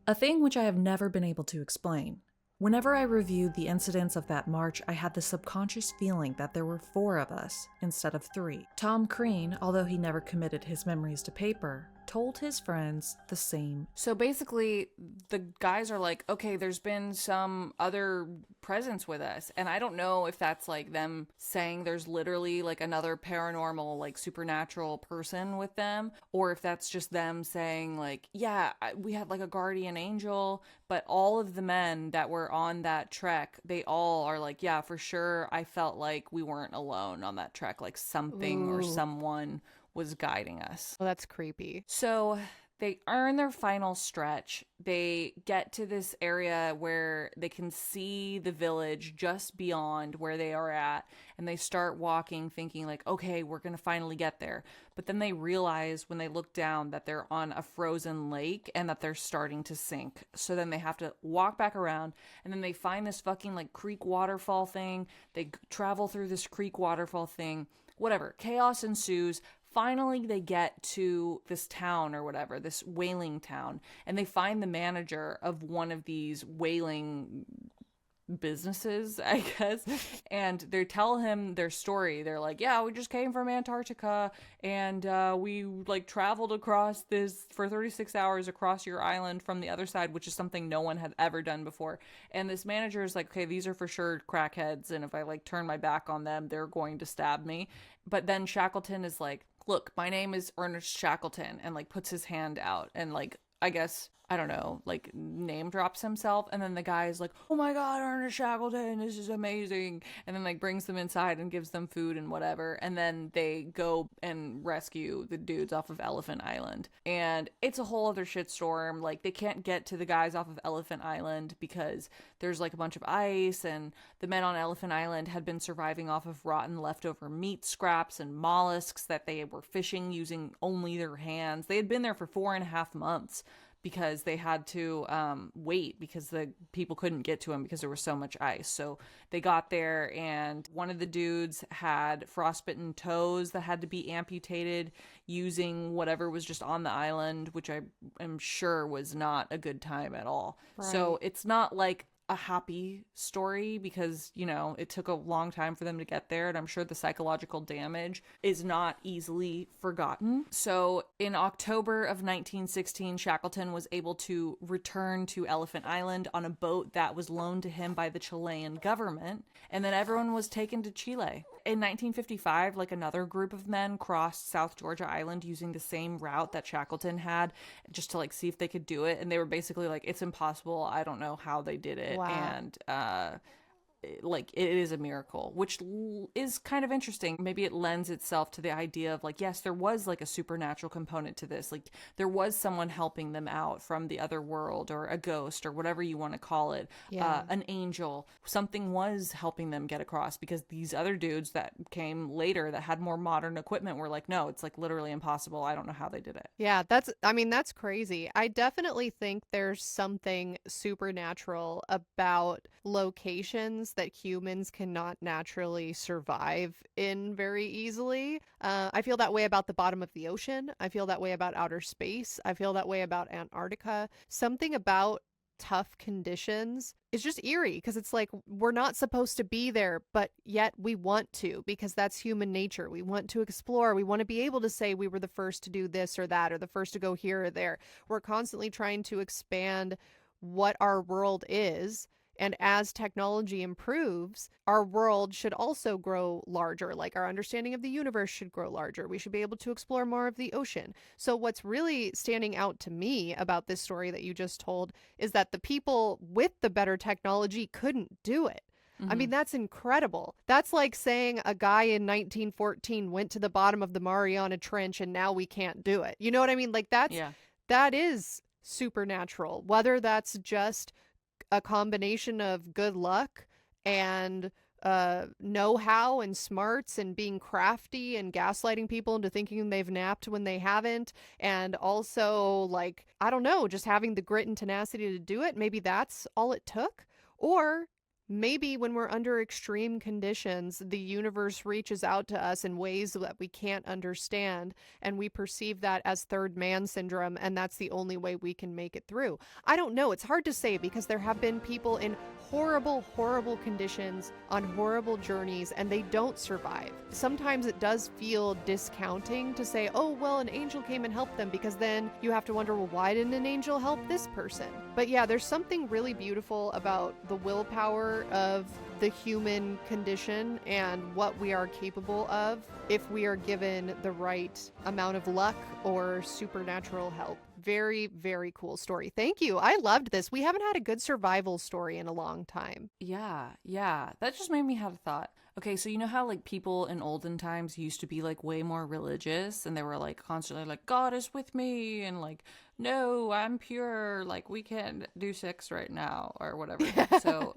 a thing which I have never been able to explain. Whenever I reviewed the incidents of that march, I had the subconscious feeling that there were 4 of us instead of 3. Tom Crean, although he never committed his memories to paper, told his friends the same." So basically, the guys are like, okay, there's been some other presence with us. And I don't know if that's like them saying there's literally like another paranormal, like supernatural person with them, or if that's just them saying like, yeah, we had like a guardian angel. But all of the men that were on that trek, they all are like, yeah, for sure, I felt like we weren't alone on that trek. Like something or someone was guiding us. Well, that's creepy. So they earn their final stretch. They get to this area where they can see the village just beyond where they are at. And they start walking thinking like, okay, we're going to finally get there. But then they realize when they look down that they're on a frozen lake and that they're starting to sink. So then they have to walk back around, and then they find this fucking like creek waterfall thing. They travel through this creek waterfall thing. Whatever. Chaos ensues. Finally, they get to this town or whatever, this whaling town, and they find the manager of one of these whaling businesses, I guess, and they tell him their story. They're like, yeah, we just came from Antarctica, and we like traveled across this for 36 hours across your island from the other side, which is something no one had ever done before. And this manager is like, okay, these are for sure crackheads, and if I like turn my back on them, they're going to stab me. But then Shackleton is like, look, my name is Ernest Shackleton, and like puts his hand out and like, I guess, I don't know, like name drops himself. And then the guy is like, oh my God, Ernest Shackleton, this is amazing. And then like brings them inside and gives them food and whatever. And then they go and rescue the dudes off of Elephant Island. And it's a whole other shitstorm. Like they can't get to the guys off of Elephant Island because there's like a bunch of ice, and the men on Elephant Island had been surviving off of rotten leftover meat scraps and mollusks that they were fishing using only their hands. They had been there for 4.5 months because they had to wait because the people couldn't get to them because there was so much ice. So they got there, and one of the dudes had frostbitten toes that had to be amputated using whatever was just on the island, which I am sure was not a good time at all. Right. So it's not like a happy story because, you know, it took a long time for them to get there, and I'm sure the psychological damage is not easily forgotten. So in October of 1916, Shackleton was able to return to Elephant Island on a boat that was loaned to him by the Chilean government, and then everyone was taken to Chile. In 1955, like another group of men crossed South Georgia Island using the same route that Shackleton had just to like see if they could do it. And they were basically like, it's impossible. I don't know how they did it. Wow. And like it is a miracle, which is kind of interesting. Maybe it lends itself to the idea of like, yes, there was like a supernatural component to this. Like there was someone helping them out from the other world, or a ghost, or whatever you want to call it. Yeah. An angel. Something was helping them get across, because these other dudes that came later that had more modern equipment were like, no, it's like literally impossible. I don't know how they did it. Yeah, that's crazy. I definitely think there's something supernatural about locations that humans cannot naturally survive in very easily. I feel that way about the bottom of the ocean. I feel that way about outer space. I feel that way about Antarctica. Something about tough conditions is just eerie because it's like we're not supposed to be there, but yet we want to because that's human nature. We want to explore. We want to be able to say we were the first to do this or that or the first to go here or there. We're constantly trying to expand what our world is. And as technology improves, our world should also grow larger. Like our understanding of the universe should grow larger. We should be able to explore more of the ocean. So what's really standing out to me about this story that you just told is that the people with the better technology couldn't do it. I mean, that's incredible. That's like saying a guy in 1914 went to the bottom of the Mariana Trench and now we can't do it. You know what I mean? Like that is supernatural. Whether that's just a combination of good luck and know-how and smarts and being crafty and gaslighting people into thinking they've napped when they haven't, and also, like, I don't know, just having the grit and tenacity to do it. Maybe that's all it took. Or maybe when we're under extreme conditions, the universe reaches out to us in ways that we can't understand, and we perceive that as third man syndrome, and that's the only way we can make it through. I don't know. It's hard to say because there have been people in horrible, horrible conditions on horrible journeys, and they don't survive. Sometimes it does feel discounting to say, oh, well, an angel came and helped them, because then you have to wonder, well, why didn't an angel help this person? But yeah, there's something really beautiful about the willpower of the human condition and what we are capable of if we are given the right amount of luck or supernatural help. Very, very cool story. Thank you. I loved this. We haven't had a good survival story in a long time. Yeah. That just made me have a thought. Okay, so you know how like people in olden times used to be like way more religious and they were like constantly like, God is with me, and like, no, I'm pure, like we can't do sex right now or whatever. So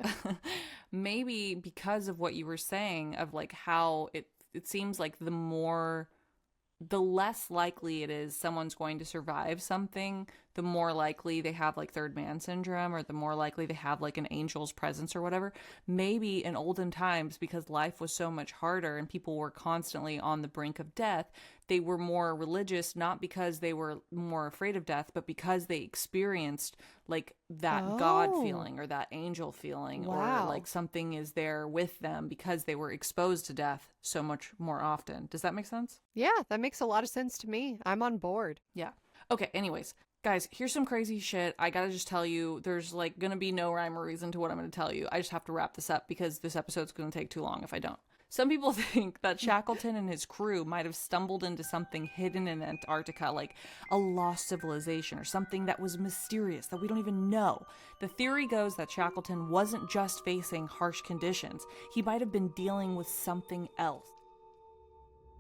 maybe because of what you were saying of like how it seems like the less likely it is someone's going to survive something, the more likely they have like third man syndrome, or the more likely they have like an angel's presence or whatever. Maybe in olden times, because life was so much harder and people were constantly on the brink of death, they were more religious, not because they were more afraid of death, but because they experienced like that God feeling or that angel feeling, or like something is there with them because they were exposed to death so much more often. Does that make sense? Yeah, that makes a lot of sense to me. I'm on board. Yeah. Okay, anyways, guys, here's some crazy shit. I gotta just tell you, there's like gonna be no rhyme or reason to what I'm gonna tell you. I just have to wrap this up because this episode's gonna take too long if I don't. Some people think that Shackleton and his crew might have stumbled into something hidden in Antarctica, like a lost civilization or something that was mysterious that we don't even know. The theory goes that Shackleton wasn't just facing harsh conditions. He might have been dealing with something else.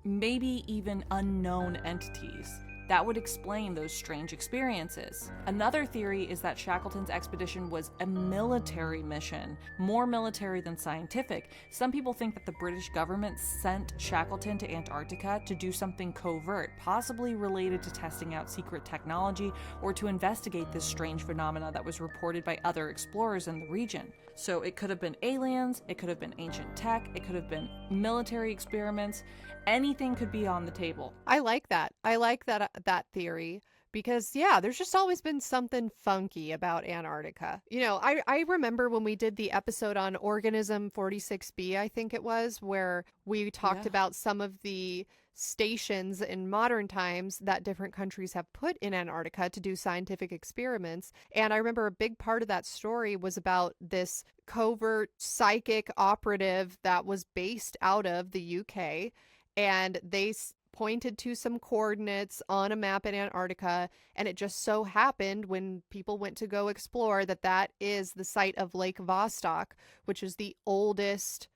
Maybe even unknown entities. That would explain those strange experiences. Another theory is that Shackleton's expedition was a military mission, more military than scientific. Some people think that the British government sent Shackleton to Antarctica to do something covert, possibly related to testing out secret technology or to investigate this strange phenomena that was reported by other explorers in the region. So it could have been aliens, it could have been ancient tech, it could have been military experiments. Anything could be on the table. I like that. I like that theory because, yeah, there's just always been something funky about Antarctica. You know, I remember when we did the episode on Organism 46B, I think it was, where we talked about some of the stations in modern times that different countries have put in Antarctica to do scientific experiments. And I remember a big part of that story was about this covert psychic operative that was based out of the UK. And they pointed to some coordinates on a map in Antarctica, and it just so happened when people went to go explore that is the site of Lake Vostok, which is the oldest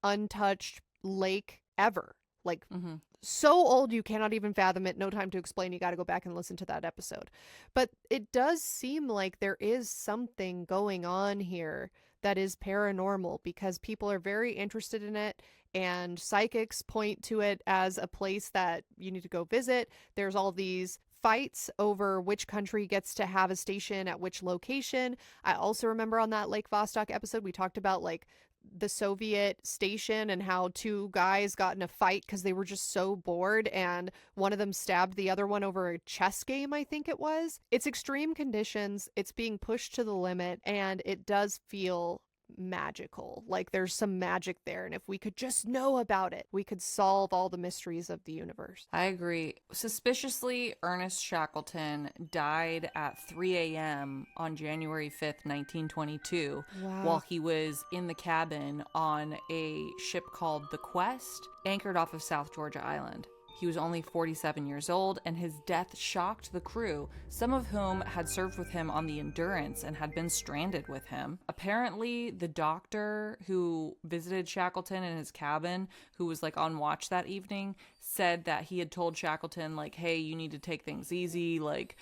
untouched lake ever. Like, so old you cannot even fathom it. No time to explain. You got to go back and listen to that episode. But it does seem like there is something going on here that is paranormal because people are very interested in it, and psychics point to it as a place that you need to go visit. There's all these fights over which country gets to have a station at which location. I also remember on that Lake Vostok episode, we talked about like the Soviet station and how two guys got in a fight because they were just so bored and one of them stabbed the other one over a chess game, I think it was. It's extreme conditions, it's being pushed to the limit, and it does feel magical. Like there's some magic there, and if we could just know about it, we could solve all the mysteries of the universe. I agree. Suspiciously, Ernest Shackleton died at 3 a.m. on January 5th, 1922, Wow. while he was in the cabin on a ship called the Quest, anchored off of South Georgia Island. He was only 47 years old, and his death shocked the crew, some of whom had served with him on the Endurance and had been stranded with him. Apparently, the doctor who visited Shackleton in his cabin, who was like on watch that evening, said that he had told Shackleton, like, hey, you need to take things easy, like,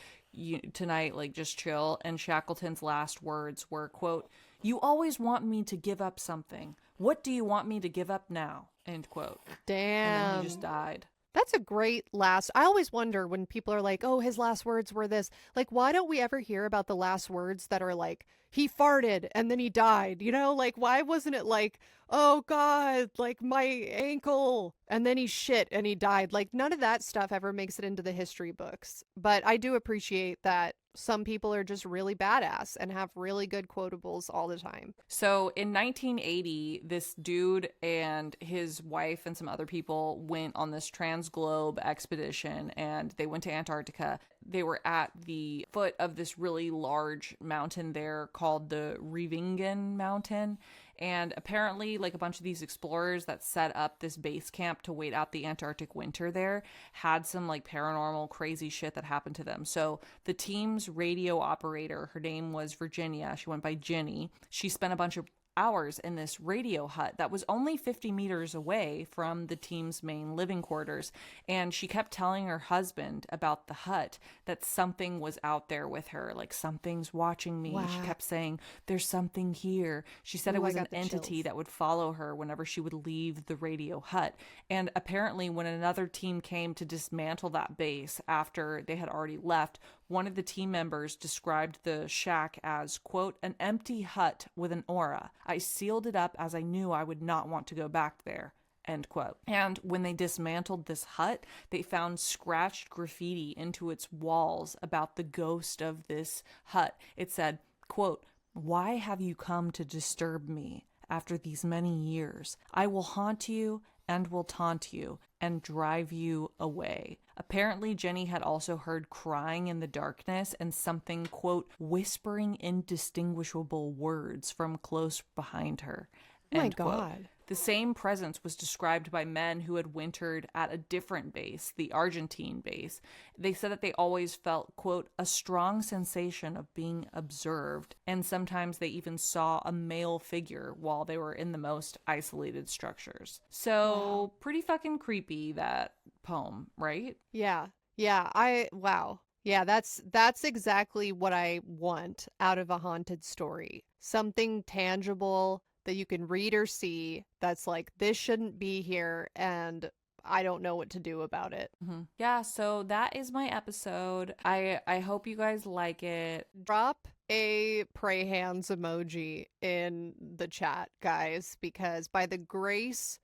tonight, like, just chill. And Shackleton's last words were, quote, "You always want me to give up something. What do you want me to give up now?" End quote. Damn. And then he just died. That's a great last. I always wonder when people are like, oh, his last words were this. Like, why don't we ever hear about the last words that are like, he farted and then he died? You know, like, why wasn't it like, oh God, like my ankle, and then he shit and he died? Like, none of that stuff ever makes it into the history books. But I do appreciate that some people are just really badass and have really good quotables all the time. So in 1980, this dude and his wife and some other people went on this transglobe expedition, and they went to Antarctica. They were at the foot of this really large mountain there called the Rivingen Mountain. And apparently, like, a bunch of these explorers that set up this base camp to wait out the Antarctic winter there had some, like, paranormal crazy shit that happened to them. So the team's radio operator, her name was Virginia. She went by Jenny. She spent a bunch of hours in this radio hut that was only 50 meters away from the team's main living quarters. And she kept telling her husband about the hut, that something was out there with her, like, something's watching me. Wow. She kept saying, there's something here. She said it Ooh, I was an got the entity chills. that would follow her whenever she would leave the radio hut. And apparently when another team came to dismantle that base after they had already left, one of the team members described the shack as, quote, an empty hut with an aura. I sealed it up as I knew I would not want to go back there, end quote. And when they dismantled this hut, they found scratched graffiti into its walls about the ghost of this hut. It said, quote, why have you come to disturb me after these many years? I will haunt you and will taunt you and drive you away. Apparently, Jenny had also heard crying in the darkness and something, quote, whispering indistinguishable words from close behind her. Oh my End quote. God. The same presence was described by men who had wintered at a different base, the Argentine base. They said that they always felt, quote, a strong sensation of being observed, and sometimes they even saw a male figure while they were in the most isolated structures. So, Wow. pretty fucking creepy, that poem, right? Yeah. Yeah. Wow. Yeah, that's exactly what I want out of a haunted story. Something tangible that you can read or see that's like, this shouldn't be here and I don't know what to do about it. Mm-hmm. Yeah, so that is my episode. I hope you guys like it. Drop a pray hands emoji in the chat, guys, because by the grace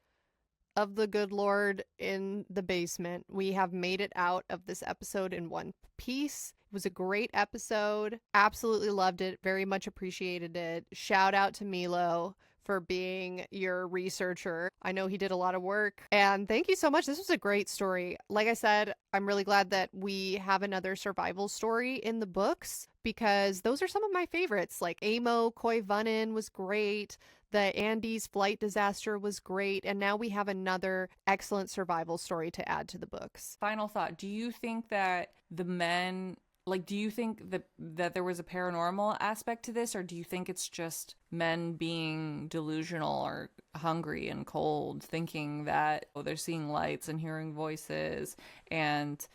of the good Lord in the basement, we have made it out of this episode in one piece. It was a great episode. Absolutely loved it. Very much appreciated it. Shout out to Milo for being your researcher. I know he did a lot of work. And thank you so much. This was a great story. Like I said, I'm really glad that we have another survival story in the books because those are some of my favorites. Like Amo Koivunen was great. The Andes flight disaster was great. And now we have another excellent survival story to add to the books. Final thought. Do you think that the men, like, do you think that there was a paranormal aspect to this, or do you think it's just men being delusional or hungry and cold, thinking that they're seeing lights and hearing voices, and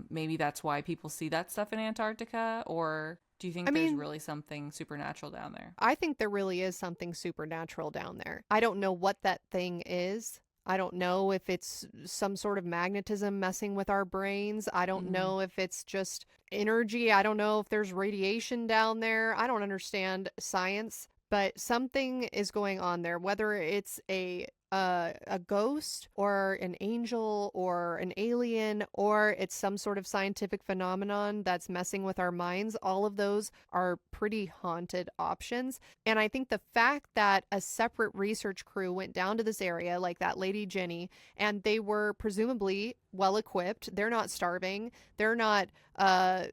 maybe that's why people see that stuff in Antarctica? Or do you think there's really something supernatural down there? I think there really is something supernatural down there. I don't know what that thing is. I don't know if it's some sort of magnetism messing with our brains. I don't know if it's just energy. I don't know if there's radiation down there. I don't understand science, but something is going on there, whether it's a ghost or an angel or an alien, or it's some sort of scientific phenomenon that's messing with our minds. All of those are pretty haunted options. And I think the fact that a separate research crew went down to this area, like that lady Jenny, and they were presumably well equipped, they're not starving, they're not That's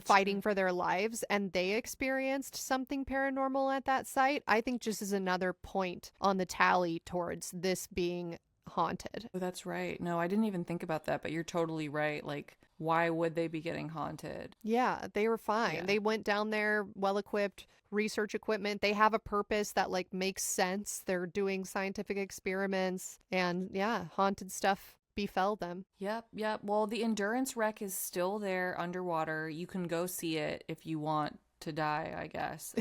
fighting true. for their lives, and they experienced something paranormal at that site, I think just is another point on the tally towards this being haunted. Oh, that's right. No, I didn't even think about that, but you're totally right. Like, why would they be getting haunted? Yeah, they were fine. Yeah. They went down there, well equipped, research equipment. They have a purpose that like makes sense. They're doing scientific experiments, and yeah, haunted stuff befell them. Yep. Well, the Endurance wreck is still there underwater. You can go see it if you want to die, I guess.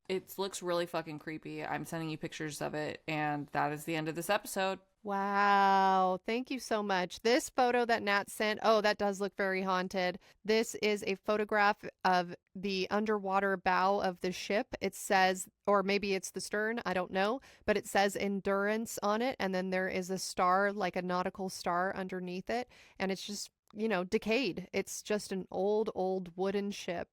It looks really fucking creepy. I'm sending you pictures of it, and that is the end of this episode. Wow. Thank you so much. This photo that Nat sent, oh, that does look very haunted. This is a photograph of the underwater bow of the ship. It says, or maybe it's the stern, I don't know, but it says Endurance on it. And then there is a star, like a nautical star underneath it. And it's just, decayed. It's just an old wooden ship.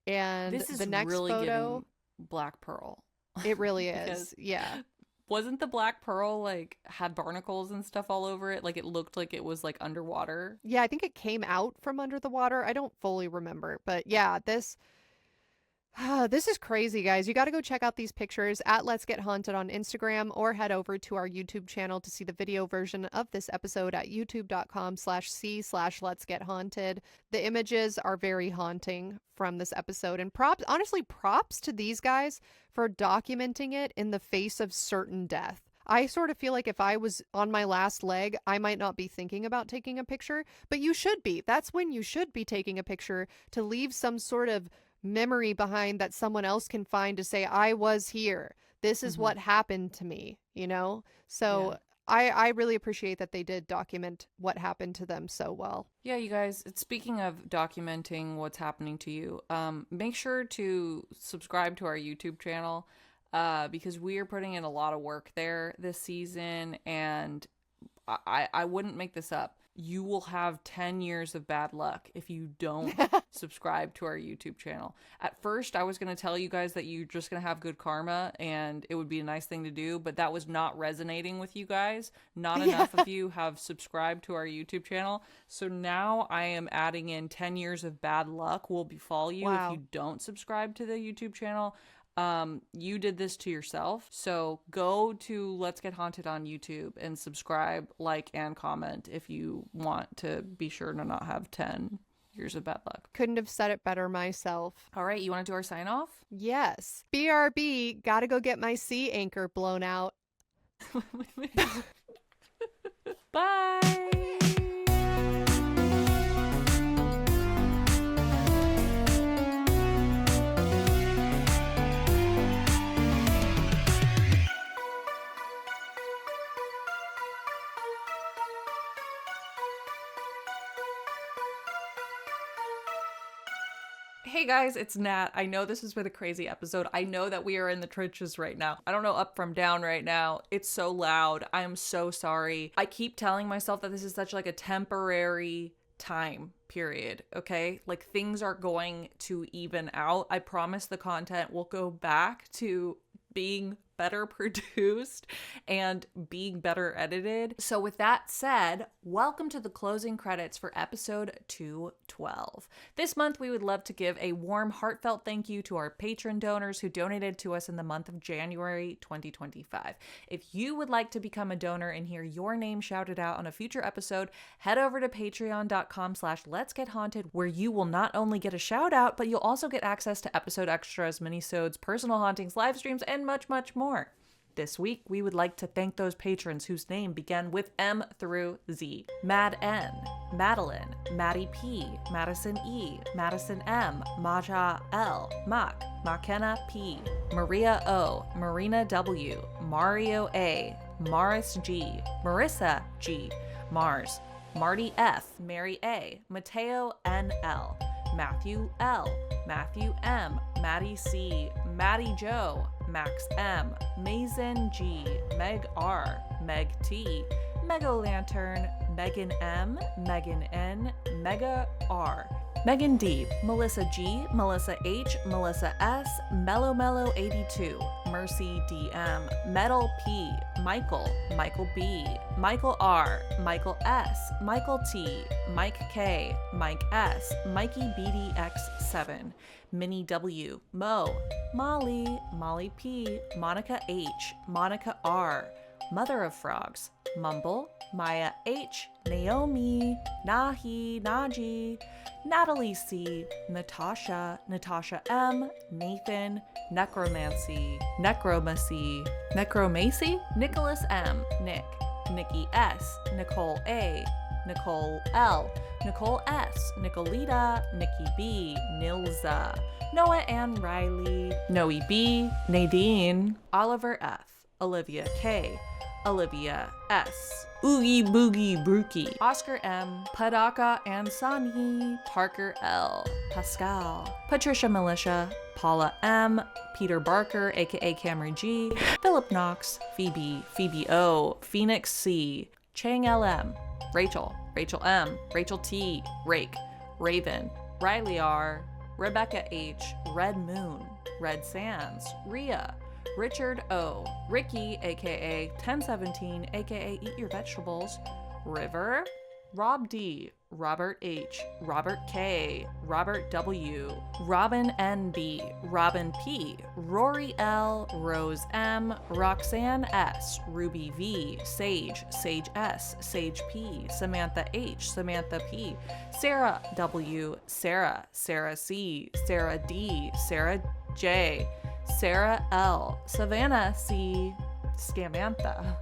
And This is the next really photo, giving Black Pearl. it really Because is. Yeah. wasn't the Black Pearl like had barnacles and stuff all over it? Like it looked like it was like underwater. Yeah, I think it came out from under the water. I don't fully remember, but yeah, this is crazy, guys. You got to go check out these pictures at Let's Get Haunted on Instagram, or head over to our YouTube channel to see the video version of this episode at youtube.com/c/Let's Get Haunted. The images are very haunting from this episode, and props to these guys for documenting it in the face of certain death. I sort of feel like if I was on my last leg, I might not be thinking about taking a picture, but you should be. That's when you should be taking a picture, to leave some sort of memory behind that someone else can find to say, I was here. This is what happened to me, So Yeah. I really appreciate that they did document what happened to them so well. Yeah, you guys, speaking of documenting what's happening to you, make sure to subscribe to our YouTube channel, because we are putting in a lot of work there this season, and I wouldn't make this up. You will have 10 years of bad luck if you don't subscribe to our YouTube channel. At first, I was going to tell you guys that you're just going to have good karma and it would be a nice thing to do, but that was not resonating with you guys. Not enough of you have subscribed to our YouTube channel. So now I am adding in 10 years of bad luck will befall you if you don't subscribe to the YouTube channel. You did this to yourself. So go to Let's Get Haunted on YouTube and subscribe, like, and comment if you want to be sure to not have 10 years of bad luck. Couldn't have said it better myself. All right, you want to do our sign off? Yes. BRB, gotta go get my sea anchor blown out. Bye. Hey guys, it's Nat. I know this has been a crazy episode. I know that we are in the trenches right now. I don't know up from down right now. It's so loud. I am so sorry. I keep telling myself that this is such like a temporary time period, okay? Like things are going to even out. I promise the content will go back to being better produced and being better edited. So with that said, welcome to the closing credits for episode 212. This month, we would love to give a warm, heartfelt thank you to our patron donors who donated to us in the month of January 2025. If you would like to become a donor and hear your name shouted out on a future episode, head over to patreon.com/letsgethaunted, where you will not only get a shout out, but you'll also get access to episode extras, minisodes, personal hauntings, live streams, and much, much more. This week, we would like to thank those patrons whose name began with M through Z. Mad N, Madeline, Maddie P, Madison E, Madison M, Maja L, Mak, Makena P, Maria O, Marina W, Mario A, Maris G, Marissa G, Mars, Marty F, Mary A, Mateo NL, Matthew L, Matthew M, Maddie C, Maddie Joe, Max M, Mason G, Meg R, Meg T, Mega Lantern, Megan M, Megan N, Mega R, Megan D, Melissa G, Melissa H, Melissa S, Mellow Mellow 82, Mercy DM, Metal P, Michael, Michael B, Michael R, Michael S, Michael T, Mike K, Mike S, Mikey BDX7, Minnie W, Mo, Molly, Molly P, Monica H, Monica R, Mother of Frogs, Mumble, Maya H, Naomi, Nahi, Naji, Natalie C, Natasha, Natasha M, Nathan, Necromancy, Necromacy, Necromacy, Nicholas M, Nick, Nikki S, Nicole A, Nicole L, Nicole S, Nicolita, Nikki B, Nilza, Noah Ann Riley, Noe B, Nadine, Oliver F, Olivia K, Olivia S, Oogie Boogie Brookie, Oscar M, Padaka Ansani, Parker L, Pascal, Patricia Militia, Paula M, Peter Barker, aka Cameron G, Philip Knox, Phoebe, Phoebe O, Phoenix C, Chang LM, Rachel, Rachel M, Rachel T, Rake, Raven, Riley R, Rebecca H, Red Moon, Red Sands, Rhea, Richard O, Ricky, aka 1017, aka Eat Your Vegetables, River, Rob D, Robert H, Robert K, Robert W, Robin NB, Robin P, Rory L, Rose M, Roxanne S, Ruby V, Sage, Sage S, Sage P, Samantha H, Samantha P, Sarah W, Sarah, Sarah C, Sarah D, Sarah J, Sarah L, Savannah C, Scamantha,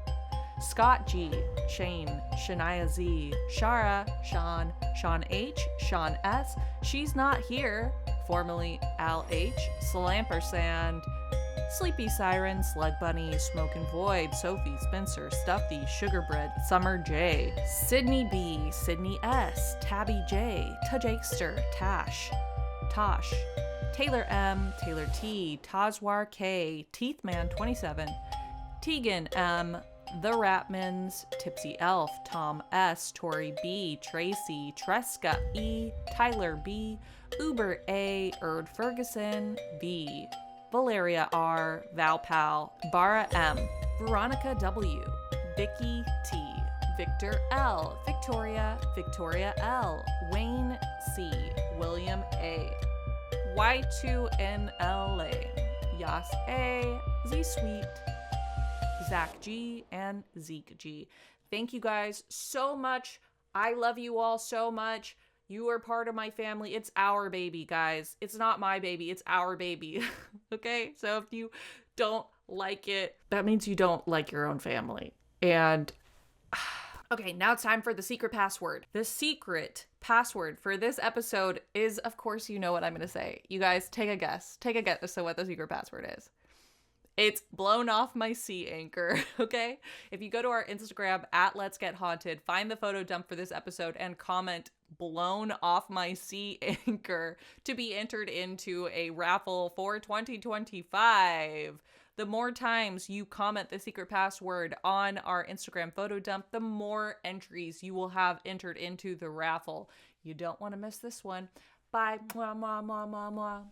Scott G, Shane, Shania Z, Shara, Sean, Sean H, Sean S, She's Not Here, formerly Al H, Slampersand, Sleepy Siren, Slug Bunny, Smokin' Void, Sophie, Spencer, Stuffy, Sugarbread, Summer J, Sydney B, Sydney S, Tabby J, Tajakester, Tash, Tosh, Taylor M, Taylor T, Tazwar K, Teethman 27, Tegan M, The Ratmans, Tipsy Elf, Tom S, Tori B, Tracy, Tresca E, Tyler B, Uber A, Erd Ferguson V, Valeria R, Valpal, Bara M, Veronica W, Vicky T, Victor L, Victoria, Victoria L, Wayne C, William A, Y2NLA, Yas A, Z Sweet, Zach G, and Zeke G. Thank you guys so much. I love you all so much. You are part of my family. It's our baby, guys. It's not my baby. It's our baby. Okay? So if you don't like it, that means you don't like your own family. And okay, now it's time for the secret password. The secret password for this episode is, of course, you know what I'm going to say. You guys, take a guess. Take a guess as to what the secret password is. It's blown off my sea anchor, okay? If you go to our Instagram at Let's Get Haunted, find the photo dump for this episode and comment blown off my sea anchor to be entered into a raffle for 2025. The more times you comment the secret password on our Instagram photo dump, the more entries you will have entered into the raffle. You don't want to miss this one. Bye. Mwah, mwah, mwah, mwah, mwah.